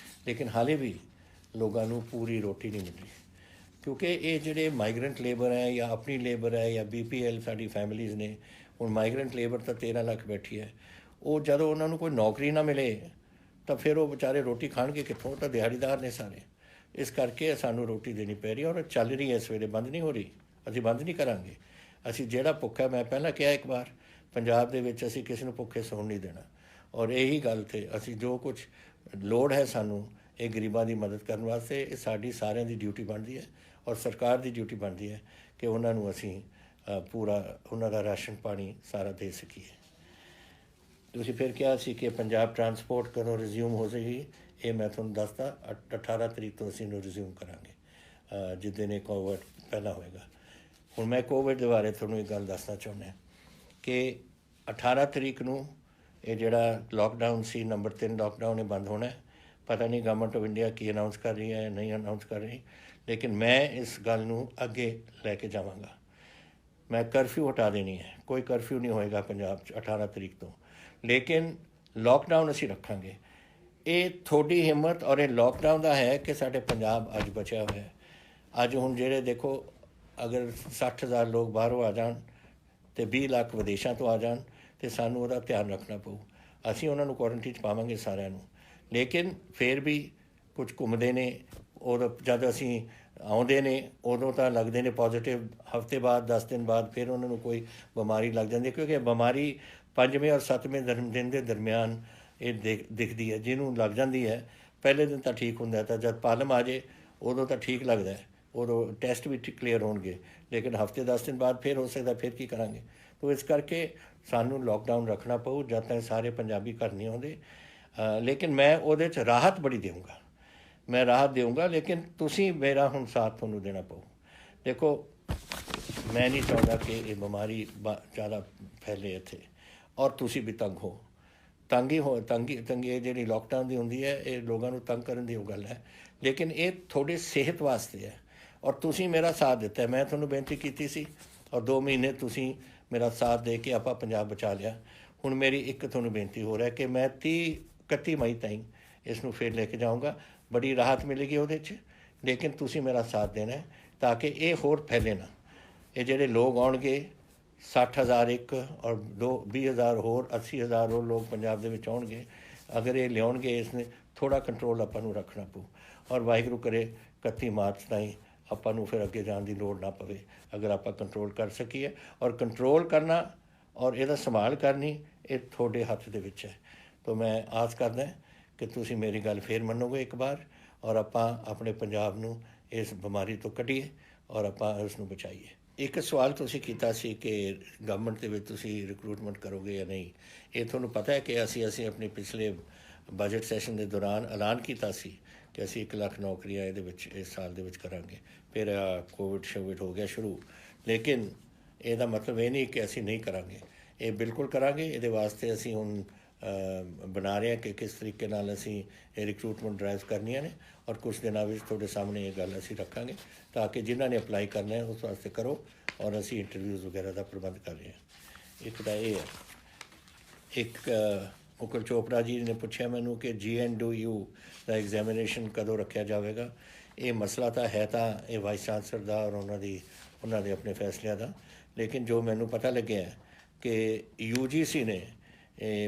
ਲੇਕਿਨ ਹਾਲੇ ਵੀ ਲੋਕਾਂ ਨੂੰ ਪੂਰੀ ਰੋਟੀ ਨਹੀਂ ਮਿਲ ਰਹੀ ਕਿਉਂਕਿ ਇਹ ਜਿਹੜੇ ਮਾਈਗਰੈਂਟ ਲੇਬਰ ਹੈ ਜਾਂ ਆਪਣੀ ਲੇਬਰ ਹੈ ਜਾਂ BPL ਸਾਡੀ ਫੈਮਿਲੀਜ਼ ਨੇ। ਹੁਣ ਮਾਈਗਰੈਂਟ ਲੇਬਰ ਤਾਂ 13 ਲੱਖ ਬੈਠੀ ਹੈ, ਉਹ ਜਦੋਂ ਉਹਨਾਂ ਨੂੰ ਕੋਈ ਨੌਕਰੀ ਨਾ ਮਿਲੇ ਤਾਂ ਫਿਰ ਉਹ ਵਿਚਾਰੇ ਰੋਟੀ ਖਾਣਗੇ ਕਿੱਥੋਂ, ਤਾਂ ਦਿਹਾੜੀਦਾਰ ਨੇ ਸਾਰੇ। ਇਸ ਕਰਕੇ ਸਾਨੂੰ ਰੋਟੀ ਦੇਣੀ ਪੈ ਰਹੀ ਔਰ ਚੱਲ ਰਹੀ ਹੈ ਇਸ ਵੇਲੇ, ਬੰਦ ਨਹੀਂ ਹੋ ਰਹੀ, ਅਸੀਂ ਬੰਦ ਨਹੀਂ ਕਰਾਂਗੇ। ਅਸੀਂ ਜਿਹੜਾ ਭੁੱਖਾ, ਮੈਂ ਪਹਿਲਾਂ ਕਿਹਾ ਇੱਕ ਵਾਰ, ਪੰਜਾਬ ਦੇ ਵਿੱਚ ਅਸੀਂ ਕਿਸੇ ਨੂੰ ਭੁੱਖੇ ਸੌਣ ਨਹੀਂ ਦੇਣਾ ਔਰ ਇਹੀ ਗੱਲ 'ਤੇ ਅਸੀਂ ਜੋ ਕੁਝ ਲੋੜ ਹੈ ਸਾਨੂੰ ਇਹ ਗਰੀਬਾਂ ਦੀ ਮਦਦ ਕਰਨ ਵਾਸਤੇ, ਇਹ ਸਾਡੀ ਸਾਰਿਆਂ ਦੀ ਡਿਊਟੀ ਬਣਦੀ ਹੈ ਔਰ ਸਰਕਾਰ ਦੀ ਡਿਊਟੀ ਬਣਦੀ ਹੈ ਕਿ ਉਹਨਾਂ ਨੂੰ ਅਸੀਂ ਪੂਰਾ ਉਹਨਾਂ ਦਾ ਰਾਸ਼ਨ ਪਾਣੀ ਸਾਰਾ ਦੇ ਸਕੀਏ। ਤੁਸੀਂ ਫਿਰ ਕਿਹਾ ਸੀ ਕਿ ਪੰਜਾਬ ਟਰਾਂਸਪੋਰਟ ਕਦੋਂ ਰਿਜ਼ਿਊਮ ਹੋ ਜਾਏਗੀ, ਇਹ ਮੈਂ ਤੁਹਾਨੂੰ ਦੱਸਦਾ 18 ਤਰੀਕ ਤੋਂ ਅਸੀਂ ਇਹਨੂੰ ਰਿਜ਼ਿਊਮ ਕਰਾਂਗੇ ਜਿੱਦਣ ਇਹ ਕੋਵਿਡ ਪਹਿਲਾਂ ਹੋਏਗਾ। ਹੁਣ ਮੈਂ ਕੋਵਿਡ ਦੇ ਬਾਰੇ ਤੁਹਾਨੂੰ ਇੱਕ ਗੱਲ ਦੱਸਣਾ ਚਾਹੁੰਦਾ ਕਿ 18 ਤਰੀਕ ਨੂੰ ਇਹ ਜਿਹੜਾ ਲੋਕਡਾਊਨ ਸੀ, ਨੰਬਰ 3 ਲੋਕਡਾਊਨ, ਇਹ ਬੰਦ ਹੋਣਾ। ਪਤਾ ਨਹੀਂ government of India Ki announce ਕਰ ਰਹੀ ਹੈ, ਨਹੀਂ ਅਨਾਊਂਸ ਕਰ ਰਹੀ, ਲੇਕਿਨ ਮੈਂ ਇਸ ਗੱਲ ਨੂੰ ਅੱਗੇ ਲੈ ਕੇ ਜਾਵਾਂਗਾ। ਮੈਂ ਕਰਫਿਊ ਹਟਾ ਦੇਣੀ ਹੈ, ਕੋਈ ਕਰਫਿਊ ਨਹੀਂ ਹੋਏਗਾ ਪੰਜਾਬ 'ਚ 18 ਤਰੀਕ ਤੋਂ, ਲੇਕਿਨ ਲੋਕਡਾਊਨ ਅਸੀਂ ਰੱਖਾਂਗੇ। ਇਹ ਤੁਹਾਡੀ ਹਿੰਮਤ ਔਰ ਇਹ ਲੋਕਡਾਊਨ ਦਾ ਹੈ ਕਿ ਸਾਡੇ ਪੰਜਾਬ ਅੱਜ ਬਚਿਆ ਹੋਇਆ ਹੈ। ਅੱਜ ਹੁਣ ਜਿਹੜੇ ਦੇਖੋ, ਅਗਰ 60,000 ਲੋਕ ਬਾਹਰੋਂ ਆ ਜਾਣ ਅਤੇ 20 ਲੱਖ ਵਿਦੇਸ਼ਾਂ ਤੋਂ ਆ ਜਾਣ ਅਤੇ ਸਾਨੂੰ ਉਹਦਾ ਧਿਆਨ ਰੱਖਣਾ ਪਊ। ਅਸੀਂ ਉਹਨਾਂ ਨੂੰ ਕੁਆਰੰਟੀਨ 'ਚ ਪਾਵਾਂਗੇ ਸਾਰਿਆਂ ਨੂੰ, ਲੇਕਿਨ ਫਿਰ ਵੀ ਕੁਝ ਘੁੰਮਦੇ ਨੇ, ਉਦੋਂ ਜਦ ਅਸੀਂ ਆਉਂਦੇ ਨੇ ਉਦੋਂ ਤਾਂ ਲੱਗਦੇ ਨੇ ਪੋਜ਼ੀਟਿਵ, ਹਫ਼ਤੇ ਬਾਅਦ 10 ਦਿਨ ਬਾਅਦ ਫਿਰ ਉਹਨਾਂ ਨੂੰ ਕੋਈ ਬਿਮਾਰੀ ਲੱਗ ਜਾਂਦੀ, ਕਿਉਂਕਿ ਬਿਮਾਰੀ 5ਵੇਂ ਔਰ 7ਵੇਂ ਦਿਨ ਦੇ ਦਰਮਿਆਨ ਇਹ ਦਿਖਦੀ ਹੈ। ਜਿਹਨੂੰ ਲੱਗ ਜਾਂਦੀ ਹੈ ਪਹਿਲੇ ਦਿਨ ਤਾਂ ਠੀਕ ਹੁੰਦਾ, ਤਾਂ ਜਦ ਪਾਲਮ ਆ ਜਾਏ ਉਦੋਂ ਤਾਂ ਠੀਕ ਲੱਗਦਾ ਹੈ, ਉਦੋਂ ਟੈਸਟ ਵੀ ਕਲੀਅਰ ਹੋਣਗੇ, ਲੇਕਿਨ ਹਫ਼ਤੇ 10 ਦਿਨ ਬਾਅਦ ਫਿਰ ਹੋ ਸਕਦਾ ਫਿਰ ਕੀ ਕਰਾਂਗੇ। ਤੋ ਇਸ ਕਰਕੇ ਸਾਨੂੰ ਲੋਕਡਾਊਨ ਰੱਖਣਾ ਪਊ ਜਦ ਤੱਕ ਸਾਰੇ ਪੰਜਾਬੀ ਘਰ ਨਹੀਂ ਆਉਂਦੇ। ਲੇਕਿਨ ਮੈਂ ਉਹਦੇ 'ਚ ਰਾਹਤ ਬੜੀ ਦੇਵਾਂਗਾ, ਮੈਂ ਰਾਹਤ ਦੇਵਾਂਗਾ, ਲੇਕਿਨ ਤੁਸੀਂ ਮੇਰਾ ਹੁਣ ਸਾਥ ਤੁਹਾਨੂੰ ਦੇਣਾ ਪਊ। ਦੇਖੋ ਮੈਂ ਨਹੀਂ ਚਾਹੁੰਦਾ ਕਿ ਇਹ ਬਿਮਾਰੀ ਜ਼ਿਆਦਾ ਫੈਲੇ ਇੱਥੇ, ਔਰ ਤੁਸੀਂ ਵੀ ਤੰਗ ਹੋ। ਤੰਗੀ ਇਹ ਜਿਹੜੀ ਲੋਕਡਾਊਨ ਦੀ ਹੁੰਦੀ ਹੈ, ਇਹ ਲੋਕਾਂ ਨੂੰ ਤੰਗ ਕਰਨ ਦੀ ਉਹ ਗੱਲ ਹੈ, ਲੇਕਿਨ ਇਹ ਤੁਹਾਡੀ ਸਿਹਤ ਵਾਸਤੇ ਹੈ। ਔਰ ਤੁਸੀਂ ਮੇਰਾ ਸਾਥ ਦਿੱਤਾ, ਮੈਂ ਤੁਹਾਨੂੰ ਬੇਨਤੀ ਕੀਤੀ ਸੀ ਔਰ 2 ਮਹੀਨੇ ਤੁਸੀਂ ਮੇਰਾ ਸਾਥ ਦੇ ਕੇ ਆਪਾਂ ਪੰਜਾਬ ਬਚਾ ਲਿਆ। ਹੁਣ ਮੇਰੀ ਇੱਕ ਤੁਹਾਨੂੰ ਬੇਨਤੀ ਹੋ ਰਿਹਾ ਕਿ ਮੈਂ 31 ਮਈ ਤਾਈਂ ਇਸ ਨੂੰ ਫਿਰ ਲੈ ਕੇ ਜਾਊਂਗਾ, ਬੜੀ ਰਾਹਤ ਮਿਲੇਗੀ ਉਹਦੇ 'ਚ, ਲੇਕਿਨ ਤੁਸੀਂ ਮੇਰਾ ਸਾਥ ਦੇਣਾ ਹੈ ਤਾਂ ਕਿ ਇਹ ਹੋਰ ਫੈਲੇ ਨਾ। ਇਹ ਜਿਹੜੇ ਲੋਕ ਆਉਣਗੇ 60,000 ਇੱਕ ਔਰ 20,000 ਹੋਰ 80,000 ਹੋਰ ਲੋਕ ਪੰਜਾਬ ਦੇ ਵਿੱਚ ਆਉਣਗੇ, ਅਗਰ ਇਹ ਲਿਆਉਣਗੇ ਇਸ ਨੇ ਥੋੜ੍ਹਾ ਕੰਟਰੋਲ ਆਪਾਂ ਨੂੰ ਰੱਖਣਾ ਪਊ। ਔਰ ਵਾਹਿਗੁਰੂ ਕਰੇ 31 ਮਾਰਚ ਤਾਈਂ ਆਪਾਂ ਨੂੰ ਫਿਰ ਅੱਗੇ ਜਾਣ ਦੀ ਲੋੜ ਨਾ ਪਵੇ, ਅਗਰ ਆਪਾਂ ਕੰਟਰੋਲ ਕਰ ਸਕੀਏ। ਔਰ ਕੰਟਰੋਲ ਕਰਨਾ ਔਰ ਇਹਦਾ ਸੰਭਾਲ ਕਰਨੀ ਇਹ ਤੁਹਾਡੇ ਹੱਥ ਦੇ ਵਿੱਚ ਹੈ। ਤਾਂ ਮੈਂ ਆਸ ਕਰਦਾ ਕਿ ਤੁਸੀਂ ਮੇਰੀ ਗੱਲ ਫੇਰ ਮੰਨੋਗੇ ਇੱਕ ਵਾਰ, ਔਰ ਆਪਾਂ ਆਪਣੇ ਪੰਜਾਬ ਨੂੰ ਇਸ ਬਿਮਾਰੀ ਤੋਂ ਕੱਢੀਏ ਔਰ ਆਪਾਂ ਉਸ ਨੂੰ ਬਚਾਈਏ। ਇੱਕ ਸਵਾਲ ਤੁਸੀਂ ਕੀਤਾ ਸੀ ਕਿ ਗਵਰਨਮੈਂਟ ਦੇ ਵਿੱਚ ਤੁਸੀਂ ਰਿਕਰੂਟਮੈਂਟ ਕਰੋਗੇ ਜਾਂ ਨਹੀਂ। ਇਹ ਤੁਹਾਨੂੰ ਪਤਾ ਹੈ ਕਿ ਅਸੀਂ ਆਪਣੇ ਪਿਛਲੇ ਬਜਟ ਸੈਸ਼ਨ ਦੇ ਦੌਰਾਨ ਐਲਾਨ ਕੀਤਾ ਸੀ ਕਿ ਅਸੀਂ 1 ਲੱਖ ਨੌਕਰੀਆਂ ਇਹਦੇ ਵਿੱਚ ਇਸ ਸਾਲ ਦੇ ਵਿੱਚ ਕਰਾਂਗੇ। ਫਿਰ ਕੋਵਿਡ ਹੋ ਗਿਆ ਸ਼ੁਰੂ, ਲੇਕਿਨ ਇਹਦਾ ਮਤਲਬ ਇਹ ਨਹੀਂ ਕਿ ਅਸੀਂ ਨਹੀਂ ਕਰਾਂਗੇ, ਇਹ ਬਿਲਕੁਲ ਕਰਾਂਗੇ। ਇਹਦੇ ਵਾਸਤੇ ਅਸੀਂ ਹੁਣ ਬਣਾ ਰਹੇ ਹਾਂ ਕਿ ਕਿਸ ਤਰੀਕੇ ਨਾਲ ਅਸੀਂ ਇਹ ਰਿਕਰੂਟਮੈਂਟ ਡਰਾਈਵ ਕਰਨੀਆਂ ਨੇ, ਔਰ ਕੁਛ ਦਿਨਾਂ ਵਿੱਚ ਤੁਹਾਡੇ ਸਾਹਮਣੇ ਇਹ ਗੱਲ ਅਸੀਂ ਰੱਖਾਂਗੇ ਤਾਂ ਕਿ ਜਿਨ੍ਹਾਂ ਨੇ ਅਪਲਾਈ ਕਰਨਾ ਹੈ ਉਸ ਵਾਸਤੇ ਕਰੋ, ਔਰ ਅਸੀਂ ਇੰਟਰਵਿਊਜ਼ ਵਗੈਰਾ ਦਾ ਪ੍ਰਬੰਧ ਕਰ ਰਹੇ ਹਾਂ। ਇੱਕ ਤਾਂ ਇਹ ਹੈ। ਇੱਕ ਮੁਕੁਲ ਚੋਪੜਾ ਜੀ ਨੇ ਪੁੱਛਿਆ ਮੈਨੂੰ ਕਿ GNDU ਦਾ ਐਗਜ਼ਾਮੀਨੇਸ਼ਨ ਕਦੋਂ ਰੱਖਿਆ ਜਾਵੇਗਾ। ਇਹ ਮਸਲਾ ਤਾਂ ਹੈ ਤਾਂ ਇਹ ਵਾਈਸ ਚਾਂਸਲਰ ਦਾ ਔਰ ਉਹਨਾਂ ਦੇ ਆਪਣੇ ਫੈਸਲਿਆਂ ਦਾ, ਲੇਕਿਨ ਜੋ ਮੈਨੂੰ ਪਤਾ ਲੱਗਿਆ ਕਿ UGC ਨੇ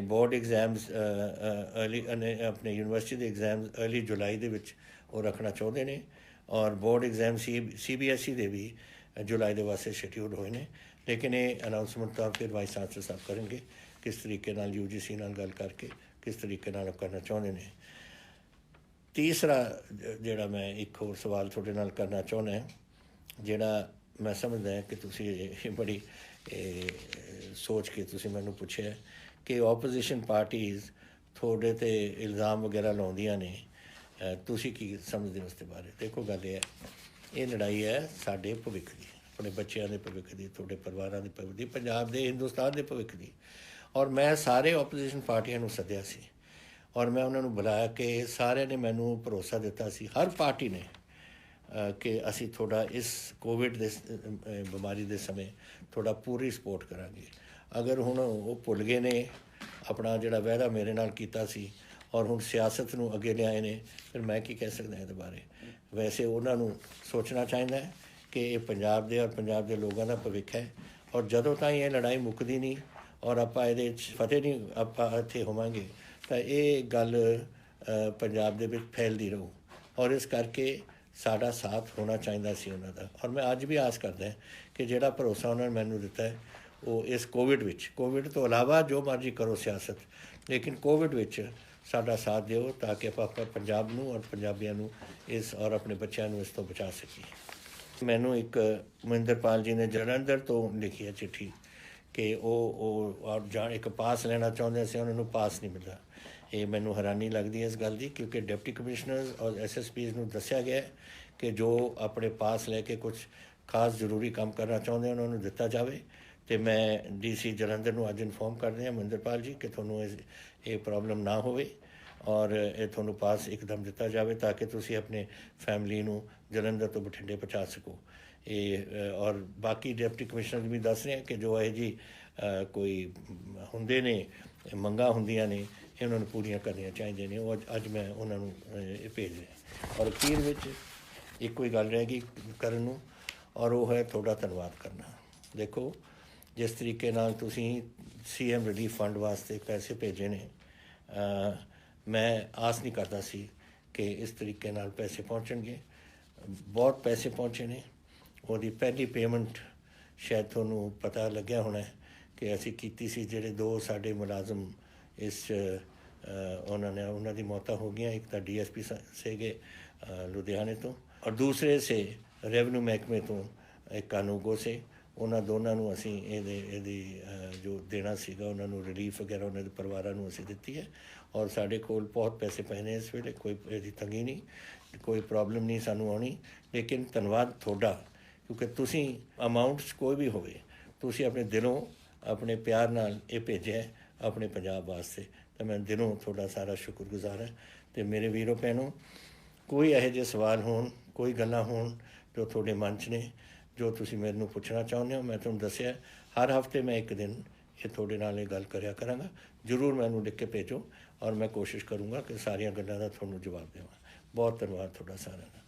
ਬੋਰਡ ਐਗਜ਼ਾਮਸ ਆਪਣੇ ਯੂਨੀਵਰਸਿਟੀ ਦੇ ਐਗਜ਼ਾਮਸ ਅਰਲੀ ਜੁਲਾਈ ਦੇ ਵਿੱਚ ਉਹ ਰੱਖਣਾ ਚਾਹੁੰਦੇ ਨੇ, ਔਰ ਬੋਰਡ ਐਗਜ਼ਾਮ CBSE ਦੇ ਵੀ ਜੁਲਾਈ ਦੇ ਵਾਸਤੇ ਸ਼ਡਿਊਲ ਹੋਏ ਨੇ, ਲੇਕਿਨ ਇਹ ਅਨਾਊਂਸਮੈਂਟ ਤਾਂ ਫਿਰ ਵਾਈਸ ਚਾਂਸਲਰ ਸਾਹਿਬ ਕਰਨਗੇ ਕਿਸ ਤਰੀਕੇ ਨਾਲ UGC ਨਾਲ ਗੱਲ ਕਰਕੇ ਕਿਸ ਤਰੀਕੇ ਨਾਲ ਕਰਨਾ ਚਾਹੁੰਦੇ ਨੇ। ਤੀਸਰਾ ਜਿਹੜਾ ਮੈਂ ਇੱਕ ਹੋਰ ਸਵਾਲ ਤੁਹਾਡੇ ਨਾਲ ਕਰਨਾ ਚਾਹੁੰਦਾ, ਜਿਹੜਾ ਮੈਂ ਸਮਝਦਾ ਕਿ ਤੁਸੀਂ ਇਹ ਬੜੀ ਸੋਚ ਕੇ ਤੁਸੀਂ ਮੈਨੂੰ ਪੁੱਛਿਆ ਕਿ ਆਪੋਜੀਸ਼ਨ ਪਾਰਟੀਜ਼ ਤੁਹਾਡੇ 'ਤੇ ਇਲਜ਼ਾਮ ਵਗੈਰਾ ਲਾਉਂਦੀਆਂ ਨੇ, ਤੁਸੀਂ ਕੀ ਸਮਝਦੇ ਹੋ ਉਸ ਦੇ ਬਾਰੇ। ਦੇਖੋ ਗੱਲ ਇਹ ਲੜਾਈ ਹੈ ਸਾਡੇ ਭਵਿੱਖ ਦੀ, ਆਪਣੇ ਬੱਚਿਆਂ ਦੇ ਭਵਿੱਖ ਦੀ, ਤੁਹਾਡੇ ਪਰਿਵਾਰਾਂ ਦੇ ਭਵਿੱਖ ਦੀ, ਪੰਜਾਬ ਦੇ ਹਿੰਦੁਸਤਾਨ ਦੇ ਭਵਿੱਖ ਦੀ। ਔਰ ਮੈਂ ਸਾਰੇ ਆਪੋਜੀਸ਼ਨ ਪਾਰਟੀਆਂ ਨੂੰ ਸੱਦਿਆ ਸੀ ਔਰ ਮੈਂ ਉਹਨਾਂ ਨੂੰ ਬੁਲਾਇਆ ਕਿ ਸਾਰਿਆਂ ਨੇ ਮੈਨੂੰ ਭਰੋਸਾ ਦਿੱਤਾ ਸੀ, ਹਰ ਪਾਰਟੀ ਨੇ, ਕਿ ਅਸੀਂ ਤੁਹਾਡਾ ਇਸ ਕੋਵਿਡ ਦੇ ਬਿਮਾਰੀ ਦੇ ਸਮੇਂ ਤੁਹਾਡਾ ਪੂਰੀ ਸਪੋਰਟ ਕਰਾਂਗੇ। ਅਗਰ ਹੁਣ ਉਹ ਭੁੱਲ ਗਏ ਨੇ ਆਪਣਾ ਜਿਹੜਾ ਵਾਅਦਾ ਮੇਰੇ ਨਾਲ ਕੀਤਾ ਸੀ ਔਰ ਹੁਣ ਸਿਆਸਤ ਨੂੰ ਅੱਗੇ ਲਿਆਏ ਨੇ, ਫਿਰ ਮੈਂ ਕੀ ਕਹਿ ਸਕਦਾ ਇਹਦੇ ਬਾਰੇ। ਵੈਸੇ ਉਹਨਾਂ ਨੂੰ ਸੋਚਣਾ ਚਾਹੀਦਾ ਹੈ ਕਿ ਇਹ ਪੰਜਾਬ ਦੇ ਔਰ ਪੰਜਾਬ ਦੇ ਲੋਕਾਂ ਦਾ ਭਵਿੱਖ ਹੈ, ਔਰ ਜਦੋਂ ਤਾਈਂ ਇਹ ਲੜਾਈ ਮੁੱਕਦੀ ਨਹੀਂ ਔਰ ਆਪਾਂ ਇਹਦੇ 'ਚ ਫਤਿਹ ਨਹੀਂ ਆਪਾਂ ਇੱਥੇ ਹੋਵਾਂਗੇ ਤਾਂ ਇਹ ਗੱਲ ਪੰਜਾਬ ਦੇ ਵਿੱਚ ਫੈਲਦੀ ਰਹੂ। ਔਰ ਇਸ ਕਰਕੇ ਸਾਡਾ ਸਾਥ ਹੋਣਾ ਚਾਹੀਦਾ ਸੀ ਉਹਨਾਂ ਦਾ। ਔਰ ਮੈਂ ਅੱਜ ਵੀ ਆਸ ਕਰਦਾ ਕਿ ਜਿਹੜਾ ਭਰੋਸਾ ਉਹਨਾਂ ਨੇ ਮੈਨੂੰ ਦਿੱਤਾ ਹੈ ਉਹ ਇਸ ਕੋਵਿਡ ਤੋਂ ਇਲਾਵਾ ਜੋ ਮਰਜ਼ੀ ਕਰੋ ਸਿਆਸਤ, ਲੇਕਿਨ ਕੋਵਿਡ ਵਿੱਚ ਸਾਡਾ ਸਾਥ ਦਿਓ ਤਾਂ ਕਿ ਆਪਾਂ ਪੰਜਾਬ ਨੂੰ ਔਰ ਪੰਜਾਬੀਆਂ ਨੂੰ ਇਸ ਔਰ ਆਪਣੇ ਬੱਚਿਆਂ ਨੂੰ ਇਸ ਤੋਂ ਬਚਾ ਸਕੀਏ। ਮੈਨੂੰ ਇੱਕ ਮਹਿੰਦਰਪਾਲ ਜੀ ਨੇ ਜਲੰਧਰ ਤੋਂ ਲਿਖੀ ਹੈ ਚਿੱਠੀ ਕਿ ਉਹ ਇੱਕ ਪਾਸ ਲੈਣਾ ਚਾਹੁੰਦੇ ਸੀ, ਉਹਨਾਂ ਨੂੰ ਪਾਸ ਨਹੀਂ ਮਿਲਦਾ। ਇਹ ਮੈਨੂੰ ਹੈਰਾਨੀ ਲੱਗਦੀ ਹੈ ਇਸ ਗੱਲ ਦੀ, ਕਿਉਂਕਿ ਡਿਪਟੀ ਕਮਿਸ਼ਨਰਸ ਔਰ SSPs ਨੂੰ ਦੱਸਿਆ ਗਿਆ ਕਿ ਜੋ ਆਪਣੇ ਪਾਸ ਲੈ ਕੇ ਕੁਝ ਖਾਸ ਜ਼ਰੂਰੀ ਕੰਮ ਕਰਨਾ ਚਾਹੁੰਦੇ ਉਹਨਾਂ ਨੂੰ ਦਿੱਤਾ ਜਾਵੇ। ਅਤੇ ਮੈਂ DC ਜਲੰਧਰ ਨੂੰ ਅੱਜ ਇਨਫੋਰਮ ਕਰਦੇ ਹਾਂ ਮਹਿੰਦਰਪਾਲ ਜੀ ਕਿ ਤੁਹਾਨੂੰ ਇਹ ਪ੍ਰੋਬਲਮ ਨਾ ਹੋਵੇ ਔਰ ਇਹ ਤੁਹਾਨੂੰ ਪਾਸ ਇੱਕਦਮ ਦਿੱਤਾ ਜਾਵੇ ਤਾਂ ਕਿ ਤੁਸੀਂ ਆਪਣੇ ਫੈਮਿਲੀ ਨੂੰ ਜਲੰਧਰ ਤੋਂ ਬਠਿੰਡੇ ਪਹੁੰਚਾ ਸਕੋ। ਇਹ ਔਰ ਬਾਕੀ ਡਿਪਟੀ ਕਮਿਸ਼ਨਰ ਵੀ ਦੱਸ ਰਹੇ ਕਿ ਜੋ ਇਹ ਜੀ ਕੋਈ ਹੁੰਦੇ ਨੇ ਮੰਗਾਂ ਹੁੰਦੀਆਂ ਨੇ ਇਹ ਉਹਨਾਂ ਨੂੰ ਪੂਰੀਆਂ ਕਰਨੀਆਂ ਚਾਹੀਦੀਆਂ ਨੇ। ਉਹ ਅੱਜ ਮੈਂ ਉਹਨਾਂ ਨੂੰ ਇਹ ਭੇਜ ਰਿਹਾ। ਔਰ ਅਖੀਰ ਵਿੱਚ ਇੱਕੋ ਹੀ ਗੱਲ ਰਹਿ ਗਈ ਕਰਨ ਨੂੰ, ਔਰ ਉਹ ਹੈ ਤੁਹਾਡਾ ਧੰਨਵਾਦ ਕਰਨਾ। ਦੇਖੋ ਜਿਸ ਤਰੀਕੇ ਨਾਲ ਤੁਸੀਂ CM ਰਿਲੀਫ ਫੰਡ ਵਾਸਤੇ ਪੈਸੇ ਭੇਜੇ ਨੇ, ਮੈਂ ਆਸ ਨਹੀਂ ਕਰਦਾ ਸੀ ਕਿ ਇਸ ਤਰੀਕੇ ਨਾਲ ਪੈਸੇ ਪਹੁੰਚਣਗੇ। ਬਹੁਤ ਪੈਸੇ ਪਹੁੰਚੇ ਨੇ। ਉਹਦੀ ਪਹਿਲੀ ਪੇਮੈਂਟ ਸ਼ਾਇਦ ਤੁਹਾਨੂੰ ਪਤਾ ਲੱਗਿਆ ਹੋਣਾ ਕਿ ਅਸੀਂ ਕੀਤੀ ਸੀ। ਜਿਹੜੇ 2 ਸਾਡੇ ਮੁਲਾਜ਼ਮ ਇਸ ਉਹਨਾਂ ਦੀ ਮੌਤਾਂ ਹੋ ਗਈਆਂ। ਇੱਕ ਤਾਂ DSP ਸੀਗੇ ਲੁਧਿਆਣੇ ਤੋਂ, ਔਰ ਦੂਸਰੇ ਸੇ ਰੈਵਨਿਊ ਮਹਿਕਮੇ ਤੋਂ ਇੱਕ ਕਾਨੂੰਗੋ ਸੇ, ਉਹਨਾਂ ਦੋਨਾਂ ਨੂੰ ਅਸੀਂ ਇਹਦੀ ਜੋ ਦੇਣਾ ਸੀਗਾ ਉਹਨਾਂ ਨੂੰ ਰਿਲੀਫ ਵਗੈਰਾ ਉਹਨਾਂ ਦੇ ਪਰਿਵਾਰਾਂ ਨੂੰ ਅਸੀਂ ਦਿੱਤੀ ਹੈ। ਔਰ ਸਾਡੇ ਕੋਲ ਬਹੁਤ ਪੈਸੇ ਪਏ ਨੇ ਇਸ ਵੇਲੇ, ਕੋਈ ਇਹਦੀ ਤੰਗੀ ਨਹੀਂ, ਕੋਈ ਪ੍ਰੋਬਲਮ ਨਹੀਂ ਸਾਨੂੰ ਆਉਣੀ। ਲੇਕਿਨ ਧੰਨਵਾਦ ਤੁਹਾਡਾ, ਕਿਉਂਕਿ ਤੁਸੀਂ ਅਮਾਊਂਟਸ ਕੋਈ ਵੀ ਹੋਵੇ, ਤੁਸੀਂ ਆਪਣੇ ਦਿਲੋਂ ਆਪਣੇ ਪਿਆਰ ਨਾਲ ਇਹ ਭੇਜਿਆ ਆਪਣੇ ਪੰਜਾਬ ਵਾਸਤੇ, ਤਾਂ ਮੈਂ ਦਿਲੋਂ ਤੁਹਾਡਾ ਸਾਰਾ ਸ਼ੁਕਰਗੁਜ਼ਾਰ ਹਾਂ। ਅਤੇ ਮੇਰੇ ਵੀਰੋ ਭੈਣੋ, ਕੋਈ ਇਹੋ ਜਿਹੇ ਸਵਾਲ ਹੋਣ, ਕੋਈ ਗੱਲਾਂ ਹੋਣ ਜੋ ਤੁਹਾਡੇ ਮਨ 'ਚ ਨੇ, ਜੋ ਤੁਸੀਂ ਮੈਨੂੰ ਪੁੱਛਣਾ ਚਾਹੁੰਦੇ ਹੋ, ਮੈਂ ਤੁਹਾਨੂੰ ਦੱਸਿਆ ਹਰ ਹਫ਼ਤੇ ਮੈਂ ਇੱਕ ਦਿਨ ਇਹ ਤੁਹਾਡੇ ਨਾਲ ਇਹ ਗੱਲ ਕਰਿਆ ਕਰਾਂਗਾ। ਜ਼ਰੂਰ ਮੈਨੂੰ ਲਿਖ ਕੇ ਭੇਜੋ, ਔਰ ਮੈਂ ਕੋਸ਼ਿਸ਼ ਕਰੂੰਗਾ ਕਿ ਸਾਰੀਆਂ ਗੱਲਾਂ ਦਾ ਤੁਹਾਨੂੰ ਜਵਾਬ ਦੇਵਾਂ। ਬਹੁਤ ਧੰਨਵਾਦ ਤੁਹਾਡਾ ਸਾਰਿਆਂ ਦਾ।